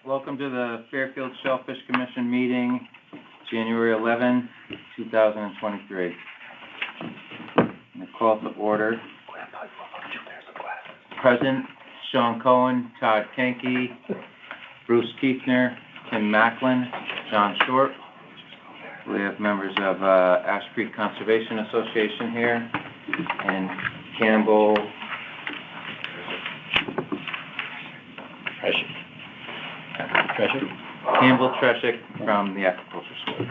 Welcome to the Fairfield Shellfish Commission meeting, January 11, 2023. I'm going to call to order. Present, Sean Cohen, Todd Kenke, Bruce Kiefner, Tim Macklin, John Short. We have members of Ash Creek Conservation Association here, and Campbell Treshik from the Agriculture School.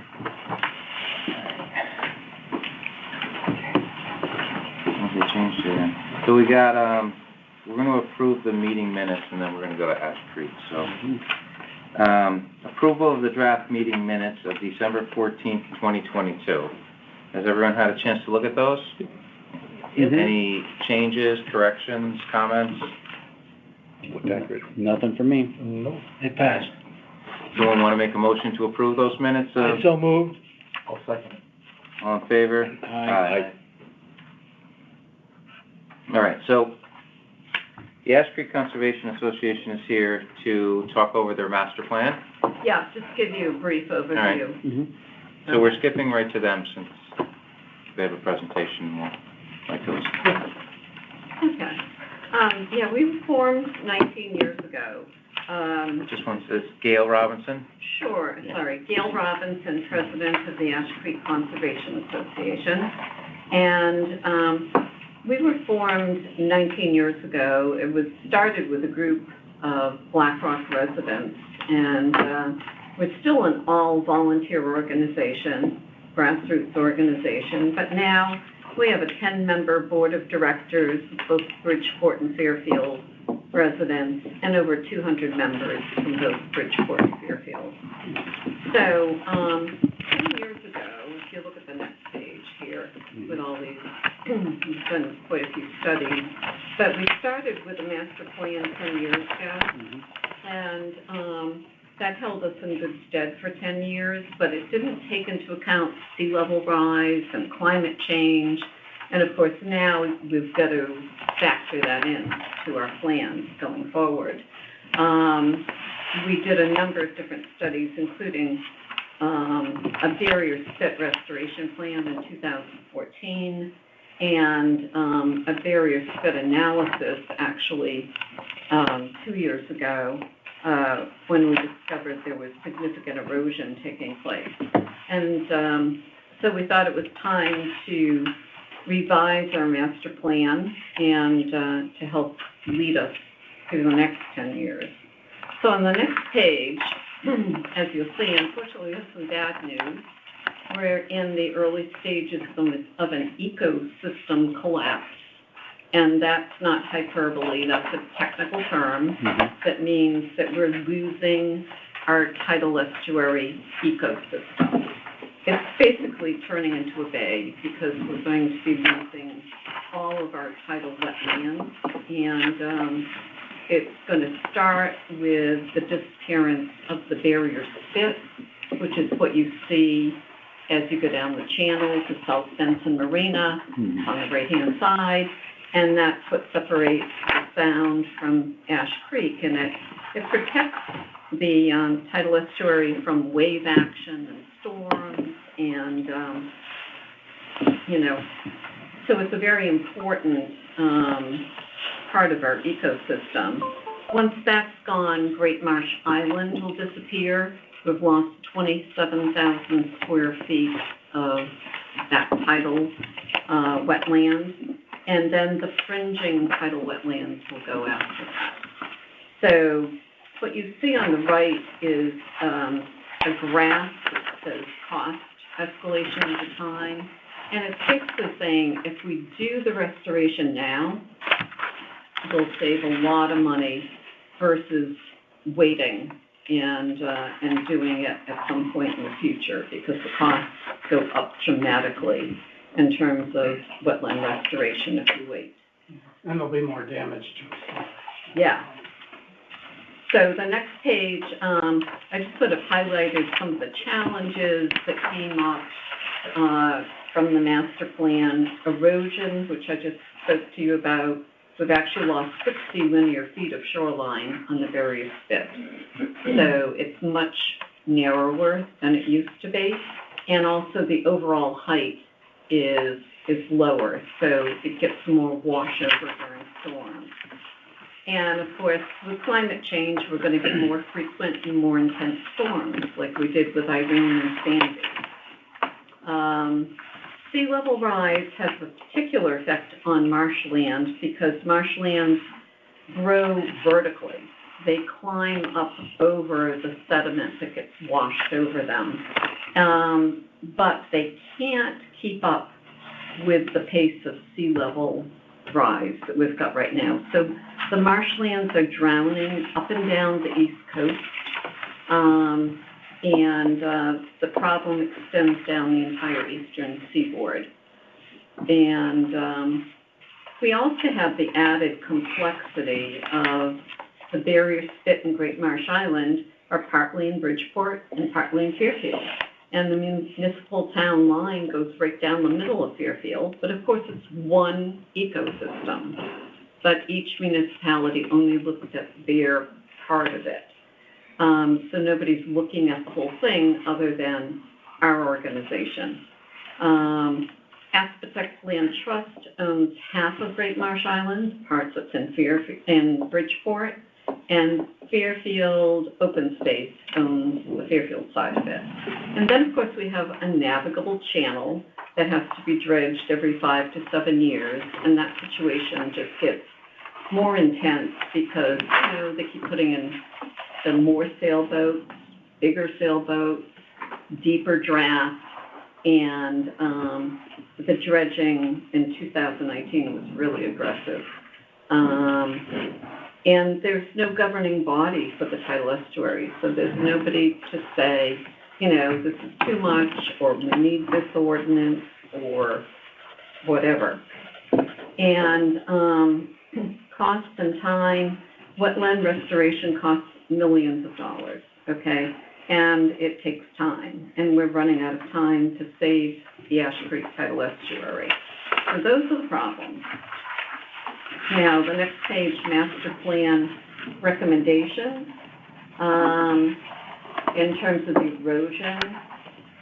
Okay, changed here. So we got, we're going to approve the meeting minutes, and then we're going to go to Ash Creek. So, approval of the draft meeting minutes of December 14th, 2022. Has everyone had a chance to look at those? Mm-hmm. Any changes, corrections, comments? Looked accurate. Nothing for me. No, it passed. Someone want to make a motion to approve those minutes? I so moved. I'll second. All in favor? Aye. All right, so the Ash Creek Conservation Association is here to talk over their master plan. Yeah, just give you a brief overview. All right. Mm-hmm. So we're skipping right to them since they have a presentation we'll like to listen to. Okay. Yeah, we were formed 19 years ago. Just one says Gail Robinson. Sure, sorry. Gail Robinson, president of the Ash Creek Conservation Association. And we were formed 19 years ago. It was started with a group of Black Rock residents, and we're still an all-volunteer organization, grassroots organization, but now we have a 10-member board of directors, both Bridgeport and Fairfield residents, and over 200 members from both Bridgeport and Fairfield. So 10 years ago, if you look at the next page here, with all these, we've done quite a few studies, but we started with a master plan 10 years ago, and that held us in good stead for 10 years, but it didn't take into account sea level rise and climate change, and of course now we've got to factor that in to our plans going forward. We did a number of different studies, including a barrier spit restoration plan in 2014, and a barrier spit analysis actually 2 years ago when we discovered there was significant erosion taking place. And so we thought it was time to revise our master plan and to help lead us through the next 10 years. So on the next page, as you'll see, unfortunately we have some bad news. We're in the early stages of an ecosystem collapse. And that's not hyperbole, that's a technical term that means that we're losing our tidal estuary ecosystem. It's basically turning into a bay because we're going to be losing all of our tidal wetlands, and it's going to start with the disappearance of the barrier spit, which is what you see as you go down the channel to South Benson Marina on the right-hand side. And that's what separates the sound from Ash Creek, and it protects the tidal estuary from wave action and storms, and so it's a very important part of our ecosystem. Once that's gone, Great Marsh Island will disappear. We've lost 27,000 square feet of that tidal wetland. And then the fringing tidal wetlands will go after that. So what you see on the right is a graph that says cost escalation over time. And it's basically saying if we do the restoration now, we'll save a lot of money versus waiting and doing it at some point in the future, because the costs go up dramatically in terms of wetland restoration if you wait. And there'll be more damage to it. Yeah. So the next page, I just sort of highlighted some of the challenges that came up from the master plan. Erosion, which I just spoke to you about, we've actually lost 60 linear feet of shoreline on the various spits. So it's much narrower than it used to be, and also the overall height is lower, so it gets more washover during storms. And of course, with climate change, we're going to get more frequent and more intense storms, like we did with Irene and Sandy. Sea level rise has a particular effect on marshland because marshlands grow vertically. They climb up over the sediment that gets washed over them. But they can't keep up with the pace of sea level rise that we've got right now. So the marshlands are drowning up and down the East Coast. The problem extends down the entire eastern seaboard. And we also have the added complexity of the Barrier Spit and Great Marsh Island are partly in Bridgeport and partly in Fairfield. And the municipal town line goes right down the middle of Fairfield, but of course it's one ecosystem. But each municipality only looks at their part of it. So nobody's looking at the whole thing other than our organization. Aspitex Land Trust owns half of Great Marsh Island, parts that's in Bridgeport, and Fairfield Open Space owns the Fairfield side of it. And then, of course, we have a navigable channel that has to be dredged every 5 to 7 years, and that situation just gets more intense because, they keep putting in more sailboats, bigger sailboats, deeper drafts, and the dredging in 2019 was really aggressive. And there's no governing body for the tidal estuary, so there's nobody to say, this is too much, or we need this ordinance, or whatever. And cost and time, wetland restoration costs millions of dollars, okay? And it takes time, and we're running out of time to save the Ash Creek tidal estuary. So those are the problems. Now, the next page, master plan recommendations. In terms of the erosion,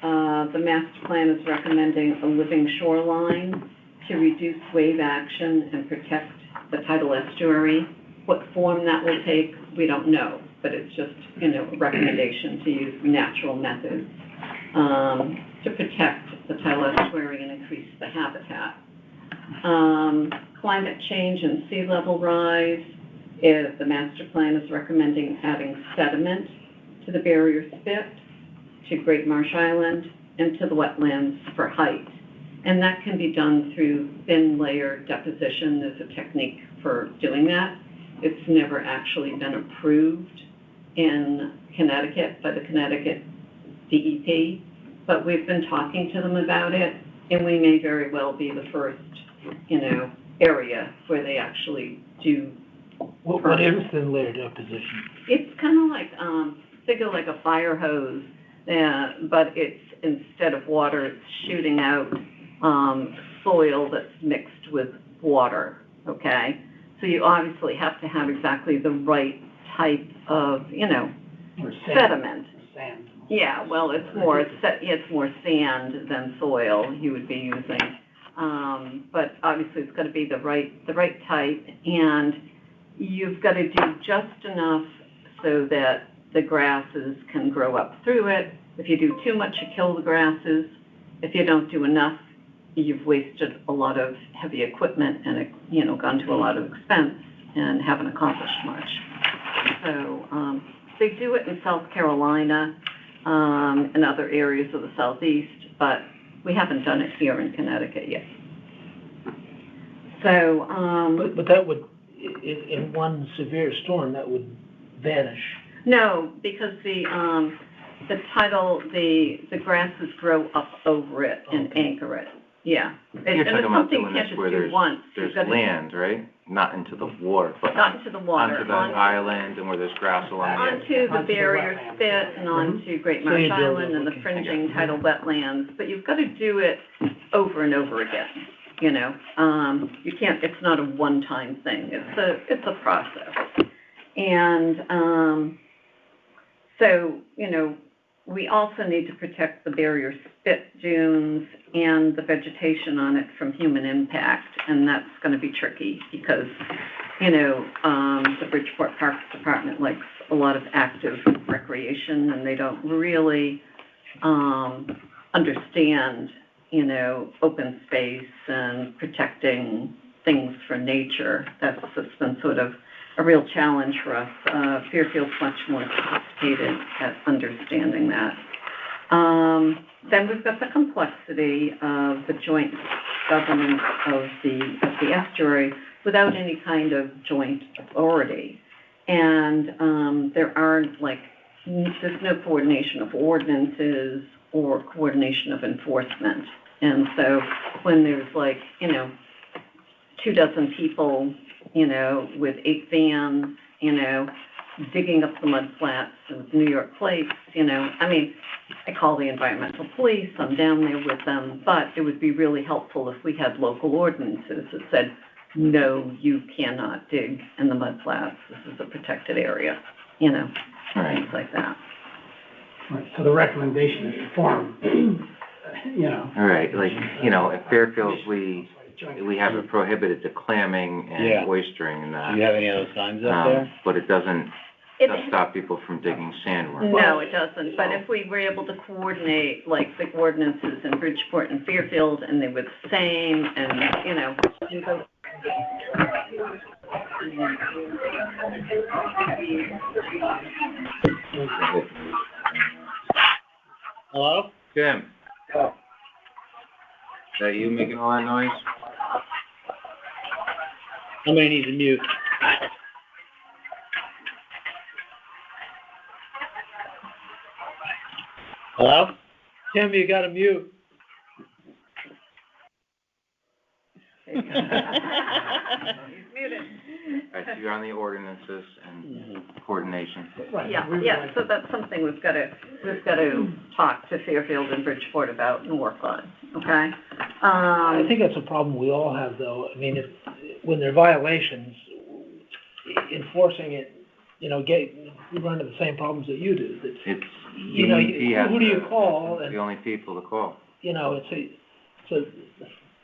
the master plan is recommending a living shoreline to reduce wave action and protect the tidal estuary. What form that will take, we don't know, but it's just, a recommendation to use natural methods to protect the tidal estuary and increase the habitat. Climate change and sea level rise, the master plan is recommending adding sediment to the barrier spit, to Great Marsh Island, and to the wetlands for height. And that can be done through thin layer deposition. There's a technique for doing that. It's never actually been approved in Connecticut by the Connecticut DEP, but we've been talking to them about it, and we may very well be the first, area where they actually do. What is thin layer deposition? It's kind of like, think of like a fire hose, but it's, instead of water, it's shooting out soil that's mixed with water, okay? So you obviously have to have exactly the right type of, Or sediment. Sand. Yeah, well, it's more sand than soil you would be using. But obviously it's got to be the right type, and you've got to do just enough so that the grasses can grow up through it. If you do too much, you kill the grasses. If you don't do enough, you've wasted a lot of heavy equipment and, gone to a lot of expense and haven't accomplished much. So they do it in South Carolina and other areas of the Southeast, but we haven't done it here in Connecticut yet. So, But that would, in one severe storm, that would vanish. no, because the grasses grow up over it and anchor it. Yeah. You're talking about doing And this it's something where you can't just do once. there's You've got to- land, right? Not into the water, but Not into the water. onto the island and where there's grass along the edge. Onto the Onto the barrier wetlands. spit and onto Great So Marsh you build Island it, and the okay. fringing tidal wetlands, but you've got to do it over and over again. you know, you can't, it's not a one-time thing, it's a process. And, so, you know, we also need to protect the barrier spit dunes and the vegetation on it from human impact, and that's gonna be tricky because, you know, the Bridgeport Parks Department likes a lot of active recreation, and they don't really, understand, you know, open space and protecting things for nature. That's just been sort of a real challenge for us. Fairfield's much more sophisticated at understanding that. Then we've got the complexity of the joint governance of the estuary without any kind of joint authority. And there aren't there's no coordination of ordinances or coordination of enforcement. And so when there's 24 people, you know, with 8 vans, you know, digging up the mud flats of New York plates, you know, I mean, I call the environmental police, I'm down there with them, but it would be really helpful if we had local ordinances that said, no, you cannot dig in the mud flats, this is a protected area, you know, things like that. Right, so the recommendation is to form, you know. All right, you know, at Fairfield, we have it prohibited to clamming and Yeah. oystering and that. Do you have any other signs up there? But it doesn't stop people from digging sandworms. No, it doesn't, but if we were able to coordinate, the ordinances in Bridgeport and Fairfield, and they were the same, and, you know, Hello? Jim? Is that you making all that noise? Somebody needs to mute. Hello? Tim, you gotta mute. he's muted. All right, so you're on the ordinances and coordination. Right, Yeah, so that's something we've got to talk to Fairfield and Bridgeport about and work on, okay? I think that's a problem we all have, though. I mean, when there are violations, enforcing it, you know, we run into the same problems that you do. That, It's, you know, who do you call? The And, only people to call. you know,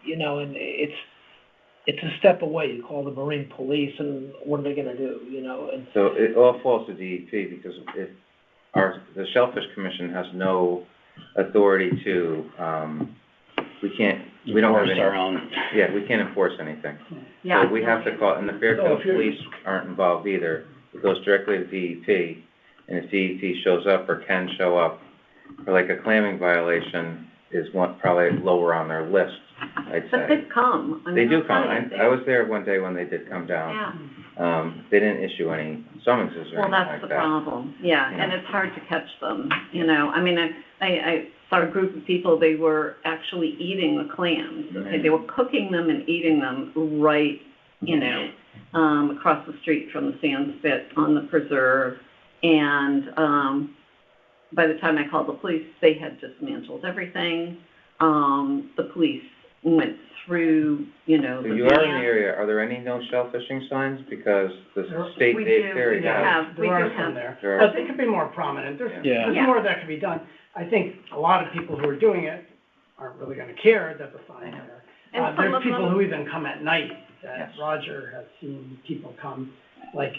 you know, and it's a step away. You call the Marine Police, and what are they gonna do, you know? And So it all falls to DEP because the Shellfish Commission has no authority to, we don't have Enforce any. our own. Yeah, we can't enforce anything. Yeah. So we have to call, and the Fairfield Police aren't involved either. It goes directly to DEP, and if DEP shows up or can show up, for a clamming violation is probably lower on their list, I'd say. But they've come. I They mean, do I'll come. tell you, I was there one day when they did come down. Yeah, They didn't issue any summonses or well, anything that's like the that. problem, yeah, and it's hard to catch them, you know? I mean, I saw a group of people, they were actually eating the clams, okay? They were cooking them and eating them right, you know, across the street from the sand spit on the preserve, and, by the time I called the police, they had dismantled everything. The police went through, you know, So the you are in van. the area, are there any no shell fishing signs? Because the state We Dave do, Ferry we has. have. There are do some have- there, There are but they could be more prominent. There's Yeah. more that can be done. I think a lot of people who are doing it aren't really gonna care that the signs are there. And some There's of people them- who even come at night, that Yes. Roger has seen people come, with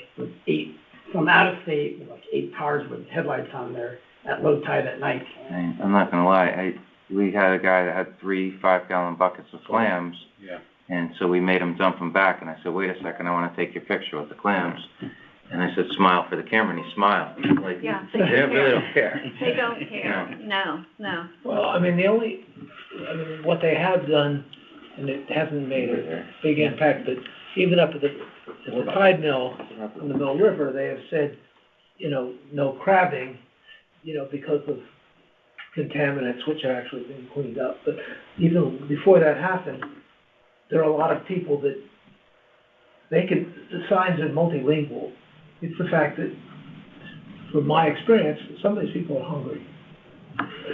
8, from out of state, with 8 cars with headlights on there at low tide at night. I'm not gonna lie, we had a guy that had 3 5-gallon buckets of clams. Yeah. And so we made him dump them back, and I said, wait a second, I wanna take your picture with the clams. And I said, smile for the camera, and he smiled. Yeah, They really don't care. They don't care, no. well, I mean, what they have done, and it hasn't made a big impact, but even up at the tide mill on the Mill River, they have said, you know, no crabbing, you know, because of contaminants, which are actually being cleaned up. But even before that happened, there are a lot of people that the signs are multilingual. It's the fact that, from my experience, some of these people are hungry.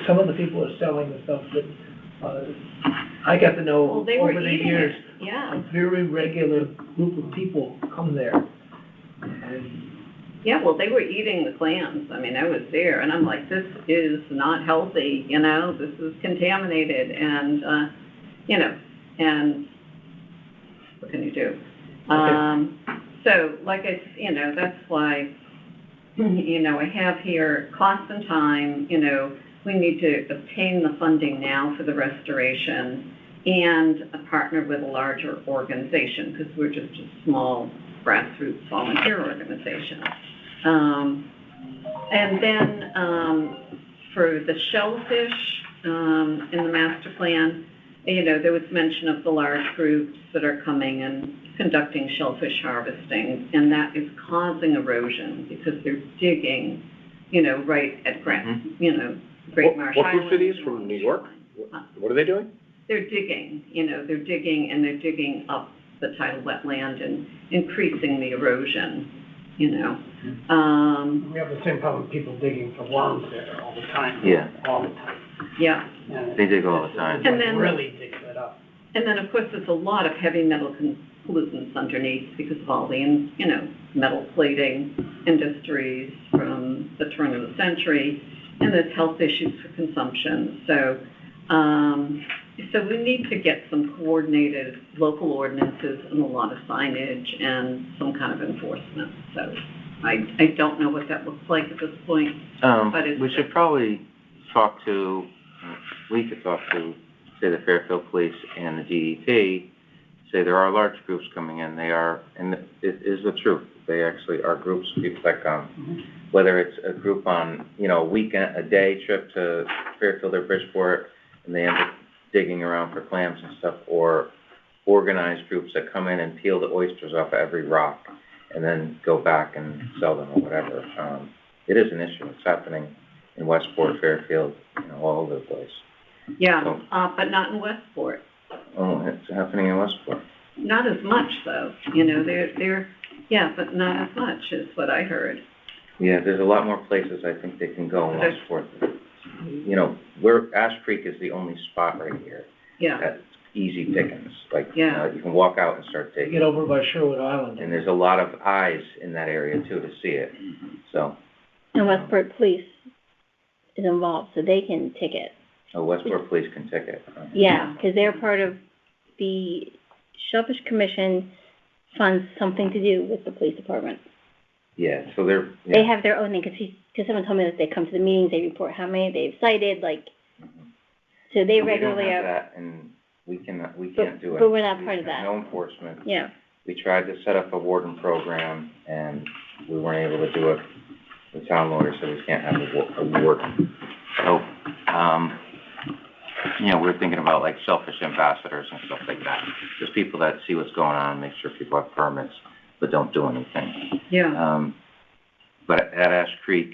Some of the people are selling the stuff that I got to know Well, they were over the eating years, it, yeah. a very regular group of people come there. And Yeah, well, they were eating the clams. I mean, I was there, and I'm like, this is not healthy, you know, this is contaminated, and, you know, and what can you do? So, like you know, that's why, you know, I have here cost and time, you know, we need to obtain the funding now for the restoration and partner with a larger organization, because we're just a small grassroots volunteer organization. And then, for the shellfish, in the master plan, you know, there was mention of the large groups that are coming and conducting shellfish harvesting, and that is causing erosion because they're digging, you know, right at you know, Great Marsh What Island. groups are these, from New York? What are they doing? They're digging, you know, they're digging up the tidal wetland and increasing the erosion, you know. We have the same problem with people digging for worms there all the time. Yeah. All the time. Yeah. And They dig all the time. It And then- really digs it up. And then, of course, there's a lot of heavy metal pollutants underneath because of all the, you know, metal plating industries from the turn of the century, and there's health issues for consumption. So, so we need to get some coordinated local ordinances and a lot of signage and some kind of enforcement. So I don't know what that looks like at this point. But it's- We should probably we could talk to, say, the Fairfield Police and the DEP, say there are large groups coming in. They are, and it is the truth. They actually are groups of people that come. Mm-hmm. Whether it's a group on, you know, a day trip to Fairfield or Bridgeport, and they end up digging around for clams and stuff, or organized groups that come in and peel the oysters off of every rock and then go back and sell them or whatever. It is an issue. It's happening in Westport, Fairfield, you know, all over the place. Yeah, So- but not in Westport. Oh, it's happening in Westport. Not as much, though. You know, they're, yeah, but not as much is what I heard. Yeah, there's a lot more places I think they can go in Okay. Westport. You know, Ash Creek is the only spot right here Yeah, that's easy pickings. Like, Yeah. you can walk out and start get digging. over by Sherwood Island. And there's a lot of eyes in that area too to see it. So, And Westport Police is involved, so they can ticket. Westport Police can ticket. Yeah, because they're part of the Shellfish Commission funds something to do with the police department. Yeah, so they're, They yeah. have their own thing, because someone told me that they come to the meetings, they report how many they've cited, like, so they We regularly don't have are, that, and we can't do it. but we're not part of that. No enforcement. yeah. We tried to set up a warden program, and we weren't able to do it. The town lawyer said we can't have a warden. So, you know, we're thinking about like shellfish ambassadors and stuff like that. Just people that see what's going on, make sure people have permits, but don't do anything. yeah. But at Ash Creek,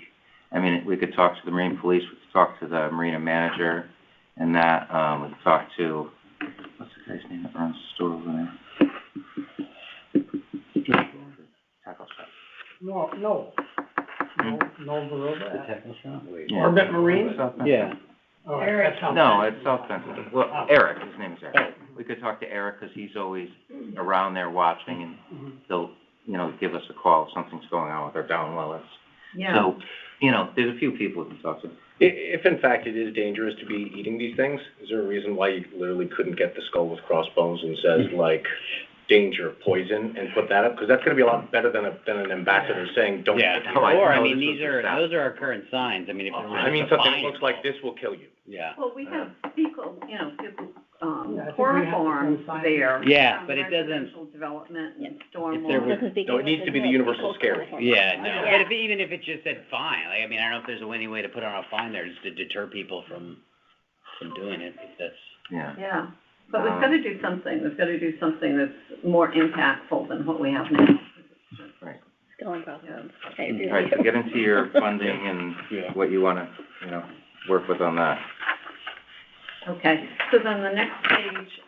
I mean, we could talk to the Marine Police, we could talk to the marina manager, and that, we could talk to, what's the guy's name that runs the store over there? Tackle shop. No, Baroda. Techno shop? Yeah. Orbit Marine? South Bend. Yeah. Oh, that's how. No, it's South Bend. Well, Eric, his name is Eric. We could talk to Eric, because he's always around there watching, and he'll, you know, give us a call if something's going on with our down well. Yeah. So, you know, there's a few people we can talk to. If in fact it is dangerous to be eating these things, is there a reason why you literally couldn't get the skull with crossbones and says like, danger, poison, and put that up? Because that's gonna be a lot better than an ambassador saying, don't. Yeah, eat it." Oh, I or, I know mean, this was those are our current signs, I mean, if. I mean, something that looks like this will kill you. Yeah. Well, we have people, you know, people, Yeah, I think we have the chloroform same sign. there. Yeah, but it doesn't- Residential development and If there stormwater. was- Doesn't speak No, it English needs to be as the well. universal It's scary. called Yeah, no, Yeah. but even if it just said fine, like, I mean, I don't know if there's any way to put on a fine there just to deter people from doing it, if that's. Yeah. Yeah, but we've gotta do something. We've gotta do something that's more impactful than what we have now. Going crossroads. I agree All right, with so you. get into your funding and Yeah. what you wanna, you know, work with on that. Okay, so then the next page,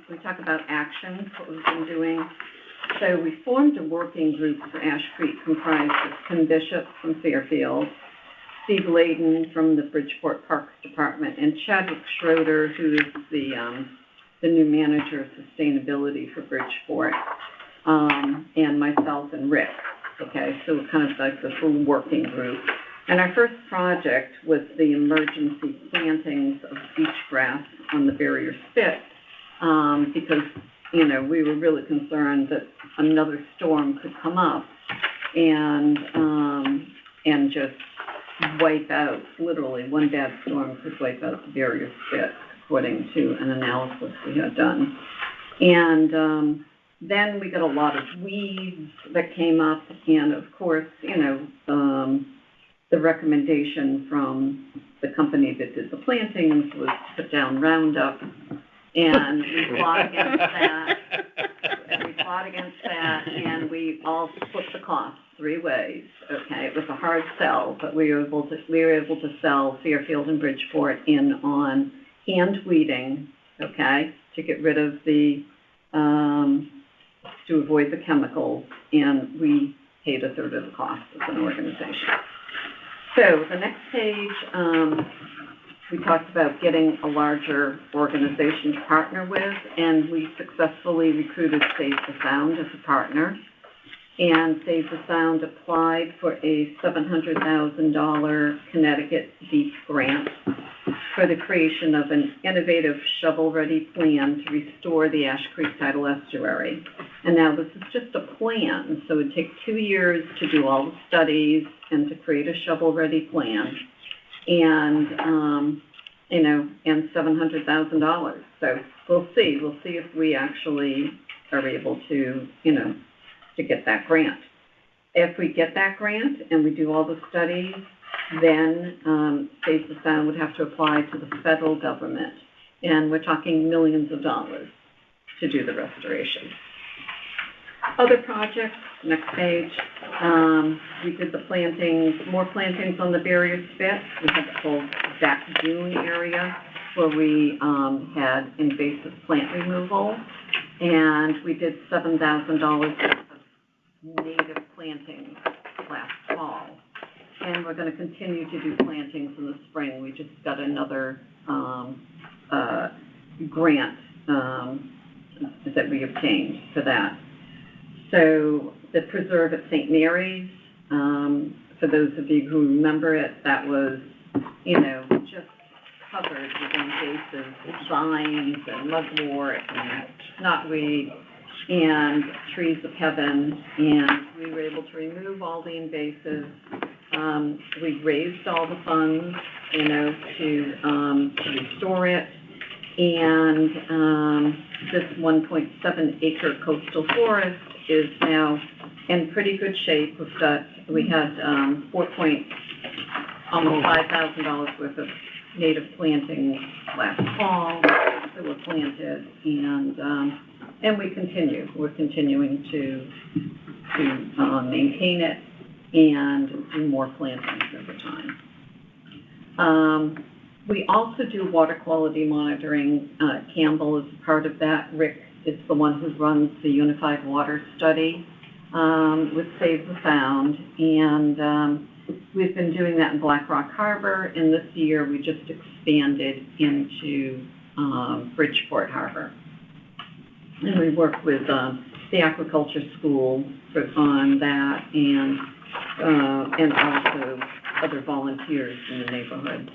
we talk about actions, what we've been doing. So we formed a working group for Ash Creek comprised of Tim Bishop from Fairfield, Steve Layden from the Bridgeport Parks Department, and Chadwick Schroeder, who is the new manager of sustainability for Bridgeport, and myself and Rick. Okay, so we're kind of like the full working group. And our first project was the emergency plantings of beach grass on the barrier spit, because, you know, we were really concerned that another storm could come up and just wipe out, literally, one bad storm could wipe out the barrier spit, according to an analysis we had done. And then we got a lot of weeds that came up, and of course, you know, the recommendation from the company that did the plantings was to put down Roundup, and we fought against that. And we all split the cost 3 ways. Okay, it was a hard sell, but we were able to sell Fairfield and Bridgeport in on hand weeding, okay, to get rid of the to avoid the chemicals, and we paid 1/3 of the cost as an organization. So the next page, we talked about getting a larger organization to partner with, and we successfully recruited Save the Sound as a partner. And Save the Sound applied for a $700,000 Connecticut DEEP grant for the creation of an innovative shovel-ready plan to restore the Ash Creek tidal estuary. And now this is just a plan, so it would take 2 years to do all the studies and to create a shovel-ready plan. And, you know, and $700,000. So we'll see if we actually are able to, you know, to get that grant. If we get that grant and we do all the studies, then Save the Sound would have to apply to the federal government. And we're talking millions of dollars to do the restoration. Other projects, next page, we did the plantings, more plantings on the barrier spit. We had the whole back dune area where we had invasive plant removal, and we did $7,000 worth of native plantings last fall. And we're going to continue to do plantings in the spring. We just got another grant that we obtained for that. So the preserve at St. Mary's, for those of you who remember it, that was, you know, just covered with invasive vines and mugwort and knotweed and trees of heaven, and we were able to remove all the invasives. We raised all the funds, you know, to restore it, and this 1.7 acre coastal forest is now in pretty good shape. We had almost $5,000 worth of native plantings last fall that were planted, and we're continuing to maintain it and do more plantings over time. We also do water quality monitoring. Campbell is part of that. Rick is the one who runs the Unified Water Study with Save the Sound, and we've been doing that in Black Rock Harbor, and this year we just expanded into Bridgeport Harbor. And we work with the aquaculture school on that, and also other volunteers in the neighborhood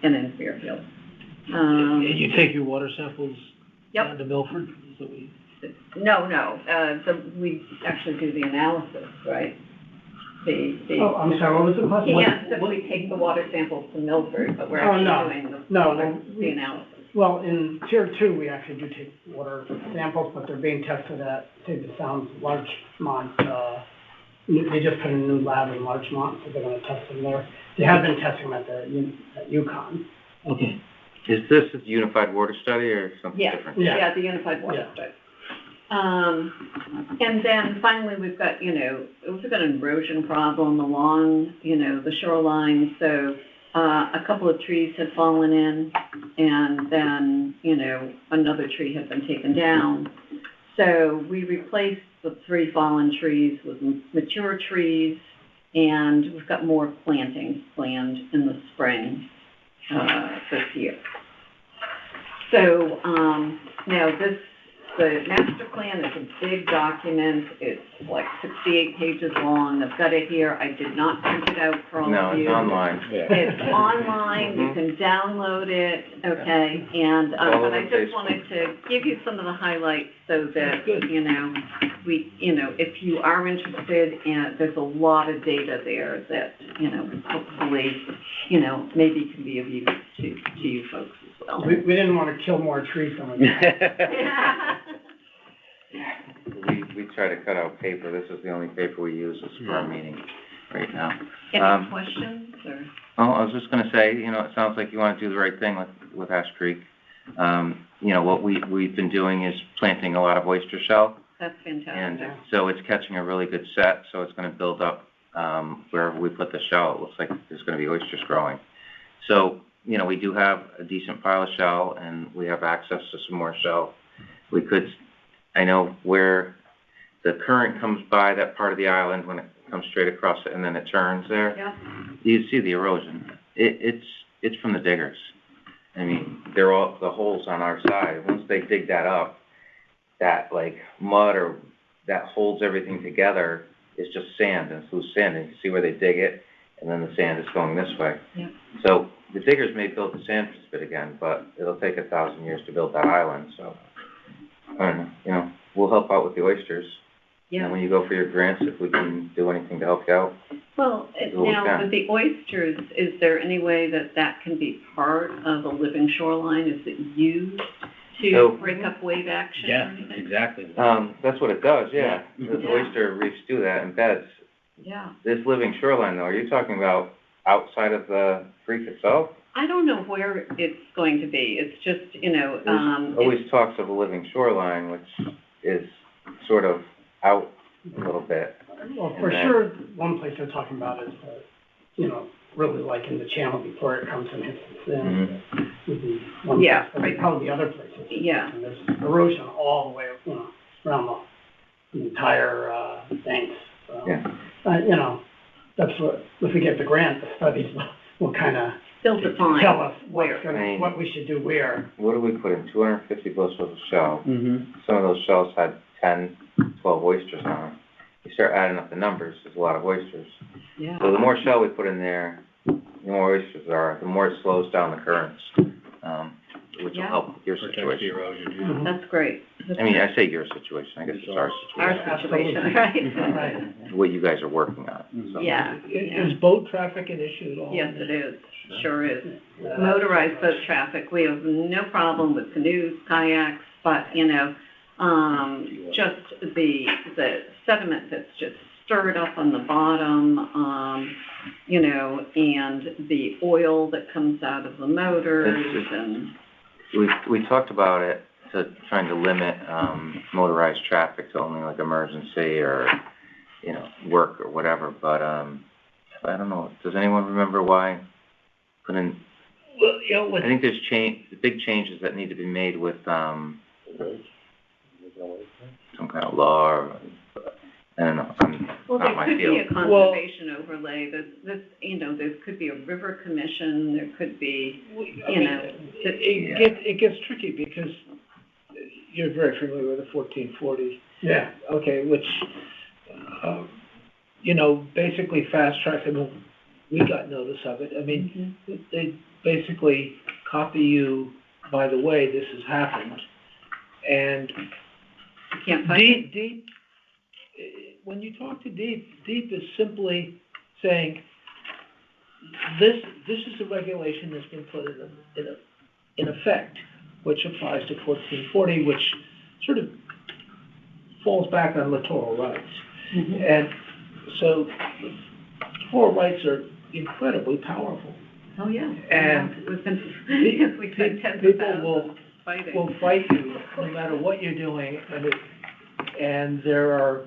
and in Fairfield. You take your water samples Yep. down to Milford? So No. So we actually do the analysis, right? Oh, I'm sorry, what was the question? Can't simply take the water samples to Milford, but we're actually doing the analysis. Well, in Tier 2, we actually do take water samples, but they're being tested at Save the Sound's Larchmont. They just put in a new lab in Larchmont, so they're going to test them there. They have been testing them at UConn. Okay. Is this a unified water study or something different? Yeah, the Unified Water Study. And then finally, we've got an erosion problem along, the shoreline. So a couple of trees had fallen in, and then, another tree had been taken down. So we replaced the 3 fallen trees with mature trees, and we've got more plantings planned in the spring, this year. So, now the master plan is a big document. It's like 68 pages long. I've got it here. I did not print it out for all No, of you. it's online. It's online. You can download it, okay? And, All but over I just Facebook. wanted to give you some of the highlights so that, if you are interested, and there's a lot of data there that, hopefully, maybe can be of use to you folks as well. We didn't wanna kill more trees than we We try to cut out paper. This is the only paper we use is for our meeting right now. Any questions, or? Oh, I was just gonna say, it sounds like you wanna do the right thing with Ash Creek. What we've been doing is planting a lot of oyster shell, That's and fantastic. so it's catching a really good set, so it's gonna build up, wherever we put the shell, it looks like there's gonna be oysters growing. So, we do have a decent pile of shell, and we have access to some more shell. I know where the current comes by that part of the island when it comes straight across it and then it turns there. Yeah. You see the erosion. It's from the diggers. I mean, they're all, the holes on our side. Once they dig that up, that like mud or that holds everything together is just sand, and it's loose sand, and you can see where they dig it, and then the sand is going this way. Yeah. So the diggers may build the sand pit again, but it'll take 1,000 years to build that island, so. I don't know, we'll help out with the oysters. Yeah. And when you go for your grants, if we can do anything to help you out. Well, now, with the oysters, is there any way that can be part of a living shoreline? Is it used to So- break up wave action or Yeah, anything? exactly. That's what it does, yeah. The Yeah. oyster reefs do that in beds. Yeah. This living shoreline, though, are you talking about outside of the creek itself? I don't know where it's going to be. It's just, There's always talks of a living shoreline, which is sort of out a little bit. Well, for sure, one place they're talking about is, really like in the channel before it comes and hits the sand. Would be one Yeah, place, but right. probably the other places. Yeah. And there's erosion all the way, around the entire, banks. So, Yeah. That's what, if we get the grant, the studies will kinda They'll define tell us where. what we should do where. What do we put in, 250 bushels of shell? Mm-hmm. Some of those shells had 10, 12 oysters on them. You start adding up the numbers, there's a lot of oysters. Yeah. So the more shell we put in there, the more oysters there are, the more it slows down the currents, which will Yeah. help your Protects the situation. erosion, yeah. Mhm. That's great. That's I mean, great. I say your situation, I guess it's our Our situation, situation, right? Right. what you guys are working on, so. Yeah. Is boat traffic an issue at all? Yes, it is. Sure is. Motorized boat traffic, we have no problem with canoes, kayaks, but, just the sediment that's just stirred up on the bottom, and the oil that comes out of the motors and, We talked about it, trying to limit, motorized traffic to only like emergency or, work or whatever, but, I don't know, does anyone remember why couldn't, Well, I think there's big changes that need to be made with, some kind of law or, I don't know, well, not there my could be a field. conservation overlay, there could be a river commission, there could be, It gets tricky because you're very familiar with the 1440, Yeah. okay, which, basically fast tracks, we got notice of it. I mean, they basically copy you, by the way, this has happened. And you can't fight it. Deep, when you talk to Deep is simply saying, this is a regulation that's been put in effect, which applies to 1440, which sort of falls back on littoral rights. Mhm. And so littoral rights are incredibly powerful. Oh, yeah. And We've been, we've had tens of people thousands fighting. will fight you no matter what you're doing, and there are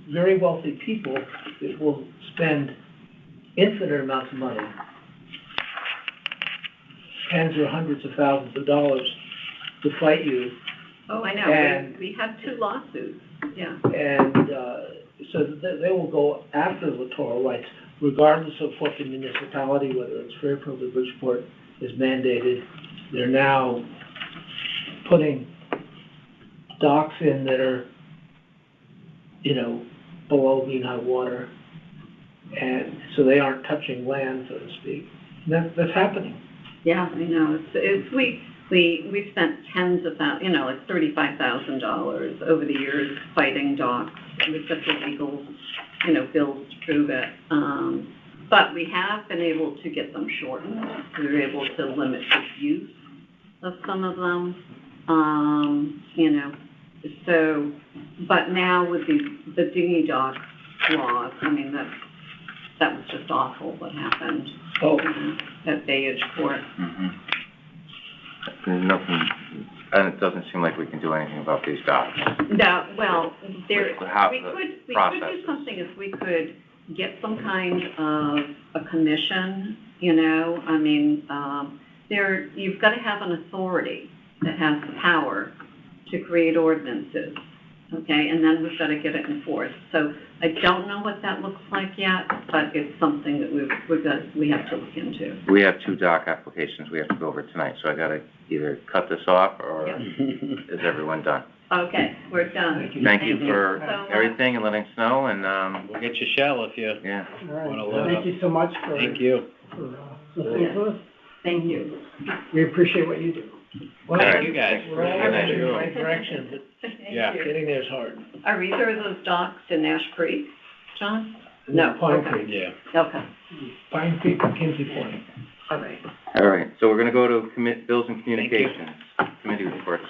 very wealthy people that will spend infinite amounts of money, tens or hundreds of thousands of dollars, to fight you. Oh, I know, And- we had 2 lawsuits, yeah. And, so they will go after the littoral rights, regardless of what the municipality, whether it's Fairfield or Bridgeport, is mandated. They're now putting docks in that are, below mean high water, and so they aren't touching land, so to speak. And that's happening. Yeah, I know, we spent tens of thousands, like $35,000 over the years fighting docks with such a legal, bills to prove it. But we have been able to get them shortened. We were able to limit the use of some of them, so, but now with the dinghy dock laws, that was just awful what happened. At Bayage Court. Mm-hmm. There's nothing, and it doesn't seem like we can do anything about these docks. No, well, we could Process. do something if we could get some kind of a commission, you've got to have an authority that has the power to create ordinances, okay, and then we've got to get it enforced. So I don't know what that looks like yet, but it's something that we have to look into. We have 2 dock applications we have to go over tonight, so I gotta either cut this off, or is everyone done? Okay, we're done. Thank you for so much. everything and letting us know, and, We'll get you Shell if you yeah. All right, wanna load thank up. you so much for you. listening to us. Thank you. We appreciate what you do. Well, Thank you guys. we're all Good night. heading in the right direction, but Thank Yeah. you. getting there is hard. Are either of those docks in Ash Creek, John? No, Pine okay. Creek. Yeah. Okay, Pine Creek and Kinsey Point. all right. All right, so we're gonna go to Bills and Communications, committee reports.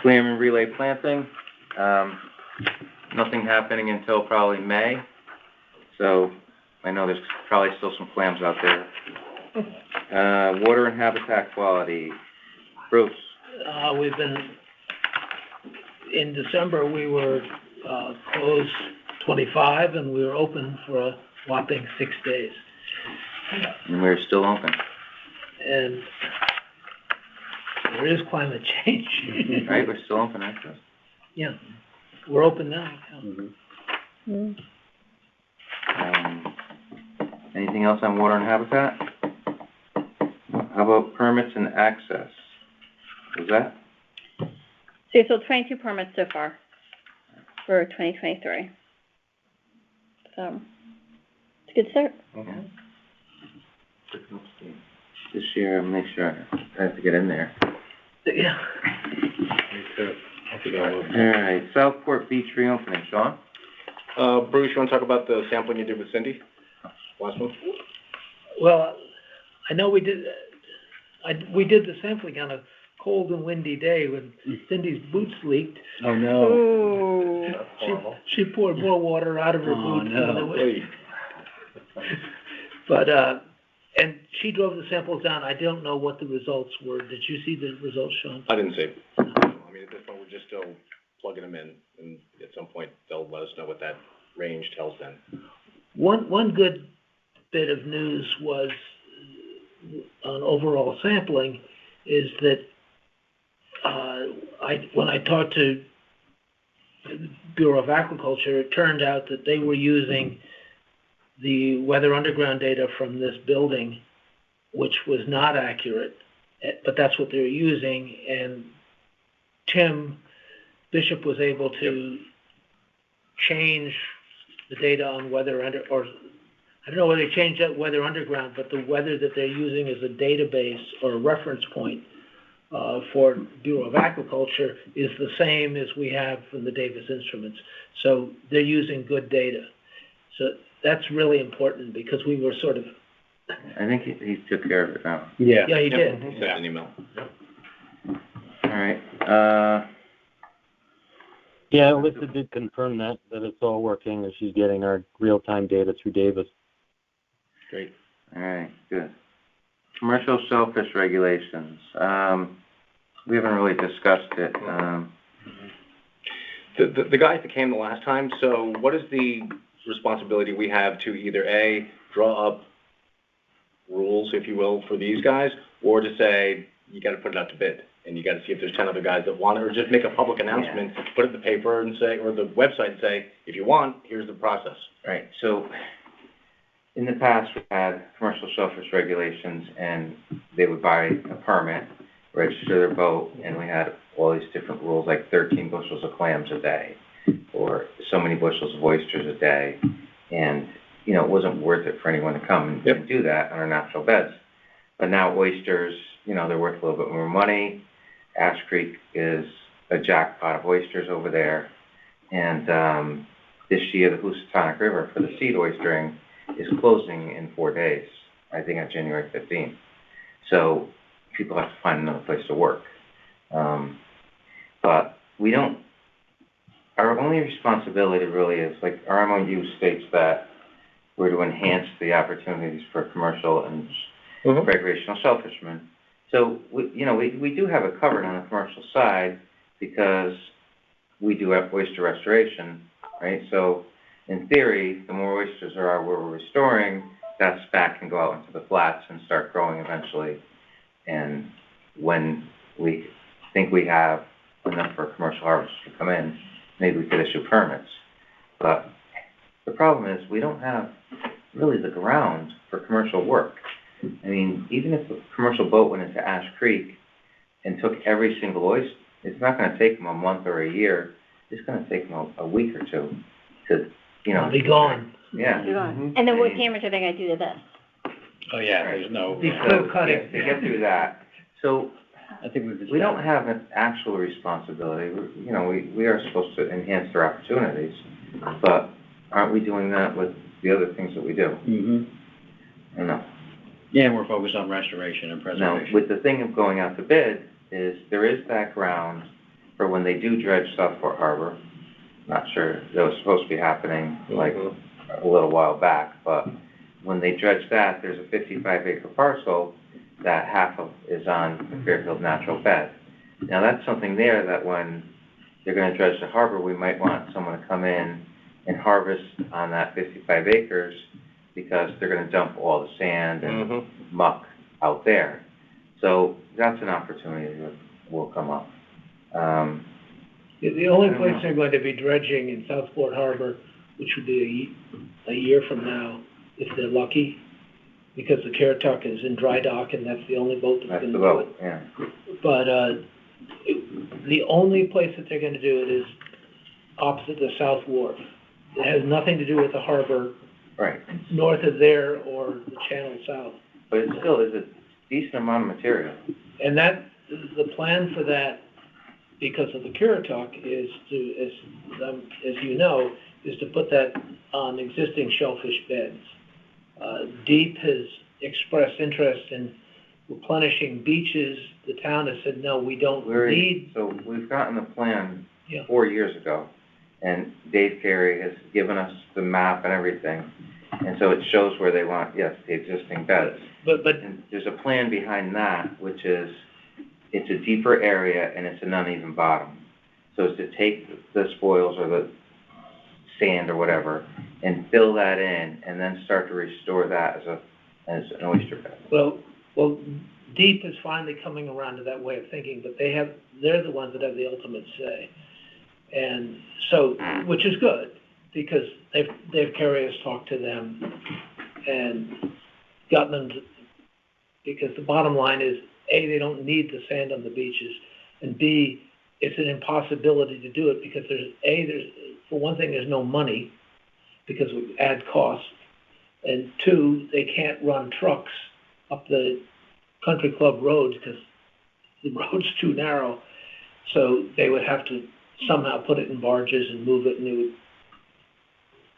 Clam and relay planting, nothing happening until probably May, so I know there's probably still some clams out there. Water and habitat quality, Bruce. We've been, in December, we were, closed 25, and we were open for a whopping 6 days. And we're still open. And there is climate change. Right, we're still open, actually. Yeah, we're open now. Yeah. Anything else on water and habitat? How about permits and access? Was that? So you sold 22 permits so far for 2023. So, it's a good start. Okay. This year, make sure I have to get in there. Yeah. All right, Southport Beach reopening, Sean? Bruce, you wanna talk about the sampling you did with Cindy? Last one? Well, I know we did the sampling on a cold and windy day when Cindy's boots leaked. Oh, no. Ooh. She poured more water out of her Oh, boots no. than it was. But, and she drove the samples down. I don't know what the results were. Did you see the results, Sean? I didn't see. At this point, we're just still plugging them in, and at some point, they'll let us know what that range tells them. One good bit of news was on overall sampling is that when I talked to the Bureau of Agriculture, it turned out that they were using the weather underground data from this building, which was not accurate, but that's what they were using, and Tim Bishop was able to change the data on weather or I don't know whether they changed that weather underground, but the weather that they're using as a database or a reference point for Bureau of Agriculture is the same as we have from the Davis Instruments. So they're using good data. So that's really important because we were sort of... I think he took care of it now. Yeah. Yeah, he did. He sent an email. All right, Yeah, Alyssa did confirm that it's all working, and she's getting our real-time data through Davis. Great. all right, good. Commercial shellfish regulations, we haven't really discussed it. The guys that came the last time, so what is the responsibility we have to either A, draw up rules, if you will, for these guys, or to say, you gotta put it out to bid? and you gotta see if there's 10 other guys that want it, or just make a public announcement, put it in the paper and say, or the website and say, if you want, here's the process. Right, so in the past, we had commercial shellfish regulations, and they would buy a permit, register their boat, and we had all these different rules, like 13 bushels of clams a day, or so many bushels of oysters a day, and, you know, it wasn't worth it for anyone to come and do that on our natural beds. But now oysters, you know, they're worth a little bit more money. Ash Creek is a jackpot of oysters over there, and this year, the Housatonic River for the seed oystering is closing in 4 days, I think on January 15th. So people have to find another place to work. But we don't, our only responsibility really is, like, our MOU states that we're to enhance the opportunities for commercial and recreational shellfishermen. So, we do have it covered on the commercial side because we do have oyster restoration, right? So, in theory, the more oysters there are where we're restoring, that spat can go out into the flats and start growing eventually. And when we think we have enough for commercial harvest to come in, maybe we could issue permits. But the problem is we don't have really the ground for commercial work. I mean, even if a commercial boat went into Ash Creek and took every single oyster, it's not going to take them a month or a year. It's going to take them a week or two to, you know. Be gone. Yeah. And then what damage are they gonna do to this? Oh, yeah, there's no, Be clear cutting. To get through that. So I think we've. we don't have an actual responsibility. We are supposed to enhance their opportunities, but aren't we doing that with the other things that we do? I don't know. Yeah, we're focused on restoration and Now, preservation. with the thing of going out to bid, is there is that ground for when they do dredge Southport Harbor. Not sure, that was supposed to be happening like a little while back, but when they dredge that, there's a 55-acre parcel that half of is on the Fairfield Natural Bed. Now, that's something there that when they're gonna dredge the harbor, we might want someone to come in and harvest on that 55 acres because they're gonna dump all the sand and muck out there. So that's an opportunity that will come up. The only place they're going to be dredging in Southport Harbor, which would be a year from now, if they're lucky, because the Currituck is in dry dock and that's the only boat that's That's gonna the do it. vote, yeah. But, the only place that they're gonna do it is opposite the South Wharf. It has nothing to do with the harbor Right, north of there or the channel south. but it still is a decent amount of material. And that, the plan for that, because of the Currituck, is to, as you know, is to put that on existing shellfish beds. Deep has expressed interest in replenishing beaches. The town has said, no, we don't need. So we've gotten the plan Yeah. 4 years ago, and Dave Carey has given us the map and everything. And so it shows where they want, yes, the existing beds. But, And there's a plan behind that, which is, it's a deeper area and it's an uneven bottom. So it's to take the spoils or the sand or whatever and fill that in and then start to restore that as an oyster bed. well, Deep is finally coming around to that way of thinking, but they're the ones that have the ultimate say. And so, which is good, because they've Carey has talked to them and gotten them to, because the bottom line is, A, they don't need the sand on the beaches, and B, it's an impossibility to do it because for one thing, there's no money because it would add cost, and two, they can't run trucks up the country club roads because the road's too narrow, so they would have to somehow put it in barges and move it, and it would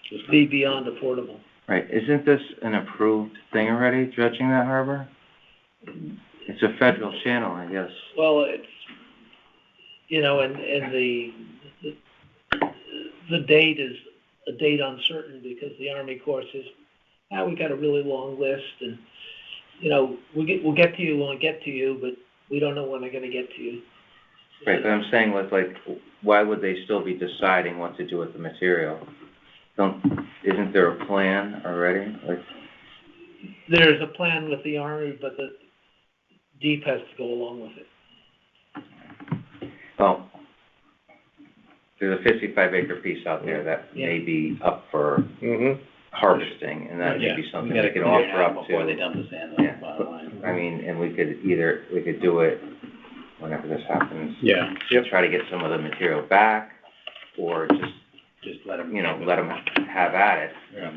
just be beyond affordable. Right, isn't this an approved thing already, dredging that harbor? It's a federal channel, I guess. Well, it's, and the date is a date uncertain because the Army Corps says, we got a really long list and, we'll get to you when we get to you, but we don't know when they're gonna get to you. Right, but I'm saying like, why would they still be deciding what to do with the material? Isn't there a plan already? Like, There's a plan with the Army, but the Deep has to go along with it. Well, there's a 55-acre piece out there that may be up for Mm-hmm. harvesting, and that may be something we could offer up before they to. dump the sand on the Yeah, bottom line. I mean, and we could do it whenever this happens. Yeah. To try to get some of the material back, or Just let them. let them have at it. Yeah.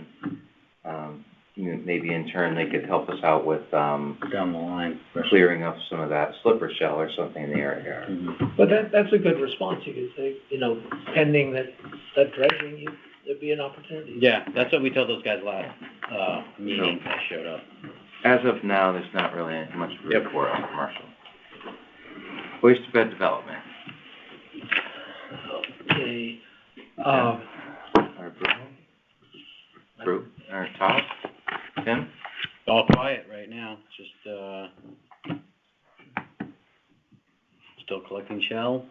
Maybe in turn, they could help us out with, Down the line. clearing up some of that slipper shell or something in the area. Mhm. But that's a good response, you could say, pending that dredging, there'd be an opportunity. Yeah, that's what we told those guys last, meeting that showed up. As of now, there's not really much room for it on commercial. Waste bed development. Okay, Our group, or Todd, Tim? All quiet right now, just, still collecting shell.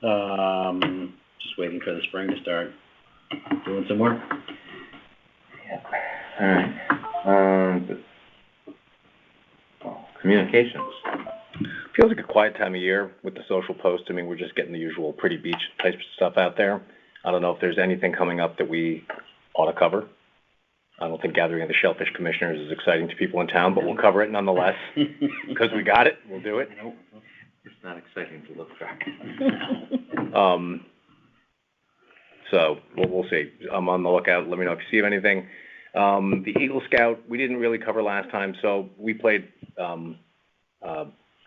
Just waiting for the spring to start doing some work. All right. Communications. Feels like a quiet time of year with the social posts. I mean, we're just getting the usual pretty beach type stuff out there. I don't know if there's anything coming up that we ought to cover. I don't think gathering of the Shellfish Commissioners is exciting to people in town, but we'll cover it nonetheless. Because we got it, we'll do it. Nope. It's not exciting to look back. So we'll see. I'm on the lookout. Let me know if you see anything. The Eagle Scout, we didn't really cover last time, so we played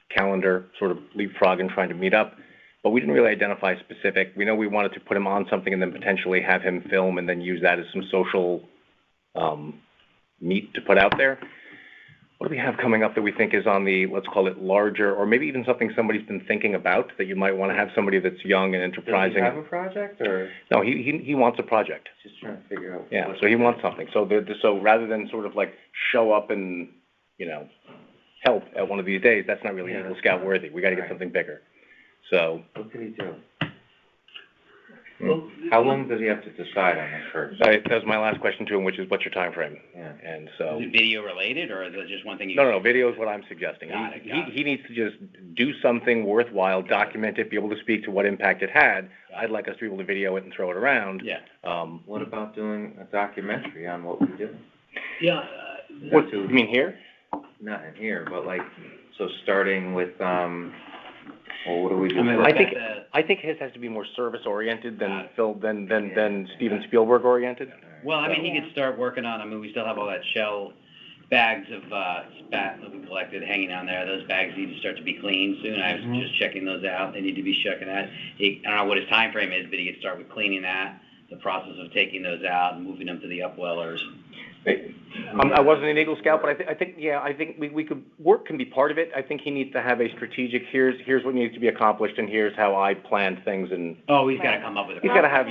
calendar, sort of leapfrogging, trying to meet up, but we didn't really identify specific. We know we wanted to put him on something and then potentially have him film and then use that as some social meat to put out there. What do we have coming up that we think is on the, let's call it larger, or maybe even something somebody's been thinking about that you might want to have somebody that's young and enterprising? Does he have a project, or? No, he wants a project. Just trying to figure out. Yeah, so he wants something. So so rather than sort of like show up and, help at one of these days, that's not really Eagle Scout worthy. We got to get something bigger. So. What could he do? Well, How long does he have to decide on this first? That was my last question to him, which is, what's your time frame? Yeah. And so. Is it video related, or is it just one thing you? No, video is what I'm suggesting. Got it. He needs to just do something worthwhile, document it, be able to speak to what impact it had. I'd like us to be able to video it and throw it around. Yeah. What about doing a documentary on what we do? yeah, What, you mean here? Not in here, but so starting with, what do we do? I mean, first? I think his has to be more service oriented than Got than Steven Spielberg oriented. Well, I mean, he could start working on, we still have all that shell bags of, spat that we collected hanging on there. Those bags need to start to be cleaned soon. I was just checking those out. They need to be checking that. I don't know what his time frame is, but he could start with cleaning that, the process of taking those out and moving them to the upwellers. I wasn't an Eagle Scout, but I think we could, work can be part of it. I think he needs to have a strategic, here's what needs to be accomplished, and here's how I planned things, and Oh, he's gotta come up with a. he's gotta have,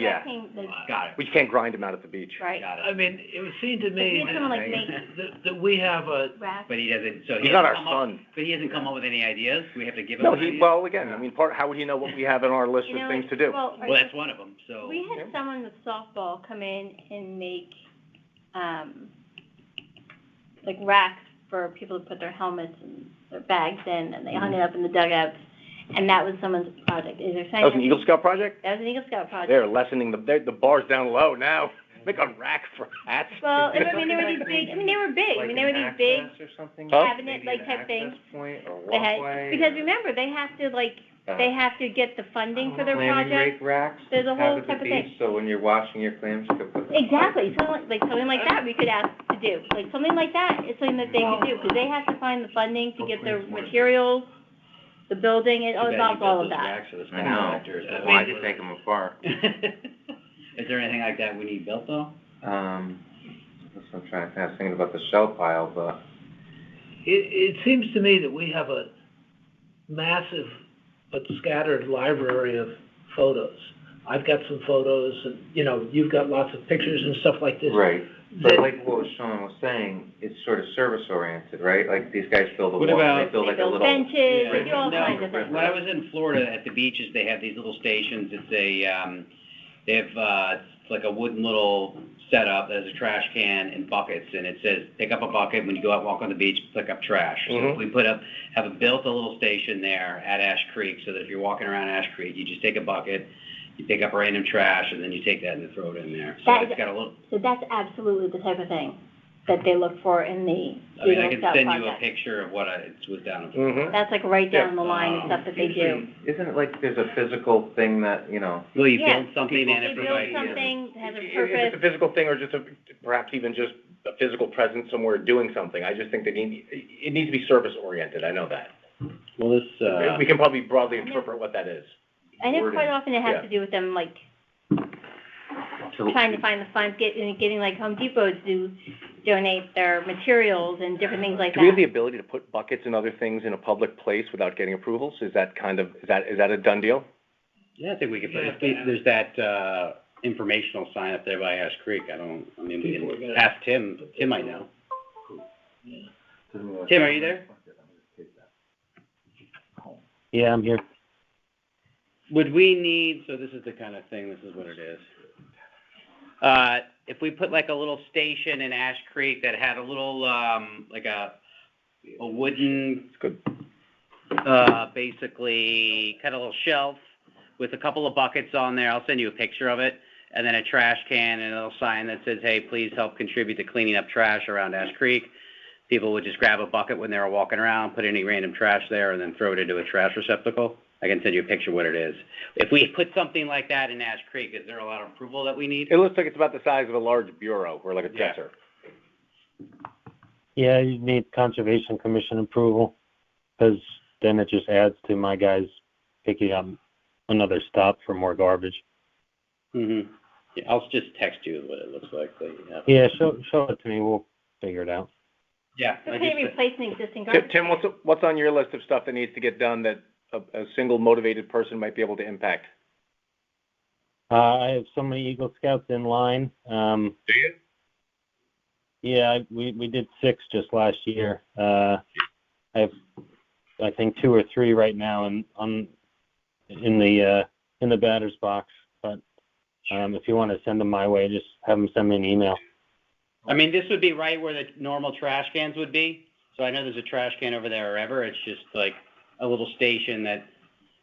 Got it. we can't grind him out at the beach. Right. Got it. I mean, it would seem to me Someone like me, that we have a, Rack. But he doesn't, so he He's not hasn't our come up- son. But he hasn't come up with any ideas? We have to give him No, ideas? well, again, how would he know what we have in our list You of know, things to do? well, Well, that's one of them, so. we had someone with softball come in and make, like racks for people to put their helmets and their bags in, and they hung it up in the dugouts, and that was someone's project. Is there something? That was an Eagle Scout project? That was an Eagle Scout project. They're lessening the bar's down low now. Make a rack for hats. Well, they were big, they were big, Like they were an these big access or something? Huh? cabinet, like type things. Access point or They had, walkway? because remember, they have to they have to get the funding for their Clamming project. rake racks? There's a have whole at the type of beach, thing. So when you're washing your clams, you can put them. Exactly, something like that we could ask to do, like something like that is something that they could do, because they have to find the funding to get their materials, the building, it involves all of that. I know. Well, I could take them apart. Is there anything like that we need built though? I'm trying to thinking about the shell pile, but it seems to me that we have a massive but scattered library of photos. I've got some photos, and, you've got lots of pictures and stuff like this. right. But like what Sean was saying, it's sort of service oriented, right? Like these guys build a What wall, about- they build like a little. Benches, they do all No, kinds of things. when I was in Florida at the beaches, they have these little stations, it's a, they have, like a wooden little setup that has a trash can and buckets, and it says, pick up a bucket when you go out and walk on the beach, pick up trash. So if we built a little station there at Ash Creek, so that if you're walking around Ash Creek, you just take a bucket, you pick up random trash, and then you take that and then throw it in there. So it's got a little. So that's absolutely the type of thing that they look for in the I mean, I Eagle can Scout send you a project. picture of what it was down. That's like right down the line of stuff that they do. Isn't it like there's a physical thing that, you know? Well, you Yeah. build something and They it build provides. something, has a If it's purpose. a physical thing or just perhaps even just a physical presence somewhere doing something, I just think that it needs to be service oriented, I know that. Well, this, We can probably broadly interpret what that is. I know quite wording. often it has Yeah. to do with them, like, trying to find the funds, getting like Home Depot to donate their materials and different things like Do we have the that. ability to put buckets and other things in a public place without getting approvals? Is that a done deal? yeah, I think we could put, there's that, informational sign up there by Ash Creek. We People are can gonna- ask Tim. Tim might know. Tim, are you there? Yeah, I'm here. Would we need, so this is the kind of thing, this is what it is. If we put like a little station in Ash Creek that had a little, like a wooden, basically kind of little shelf with a couple of buckets on there, I'll send you a picture of it, and then a trash can and a little sign that says, hey, please help contribute to cleaning up trash around Ash Creek. People would just grab a bucket when they were walking around, put any random trash there, and then throw it into a trash receptacle. I can send you a picture of what it is. If we put something like that in Ash Creek, is there a lot of approval that we need? It looks like it's about the size of a large bureau or like a Yeah. dresser. Yeah, you need Conservation Commission approval, because then it just adds to my guys picking up another stop for more garbage. Mm-hmm. Yeah, I'll just text you what it looks like. That you have. Yeah, show it to me, we'll figure it out. Yeah. So I can you just- replace an existing garbage? Tim, what's on your list of stuff that needs to get done that a single motivated person might be able to impact? I have so many Eagle Scouts in line. Do you? Yeah, we did 6 just last year. I have, I think, 2 or 3 right now in the batter's box. But if you want to send them my way, just have them send me an email. I mean, this would be right where the normal trash cans would be. So I know there's a trash can over there wherever. It's just like a little station that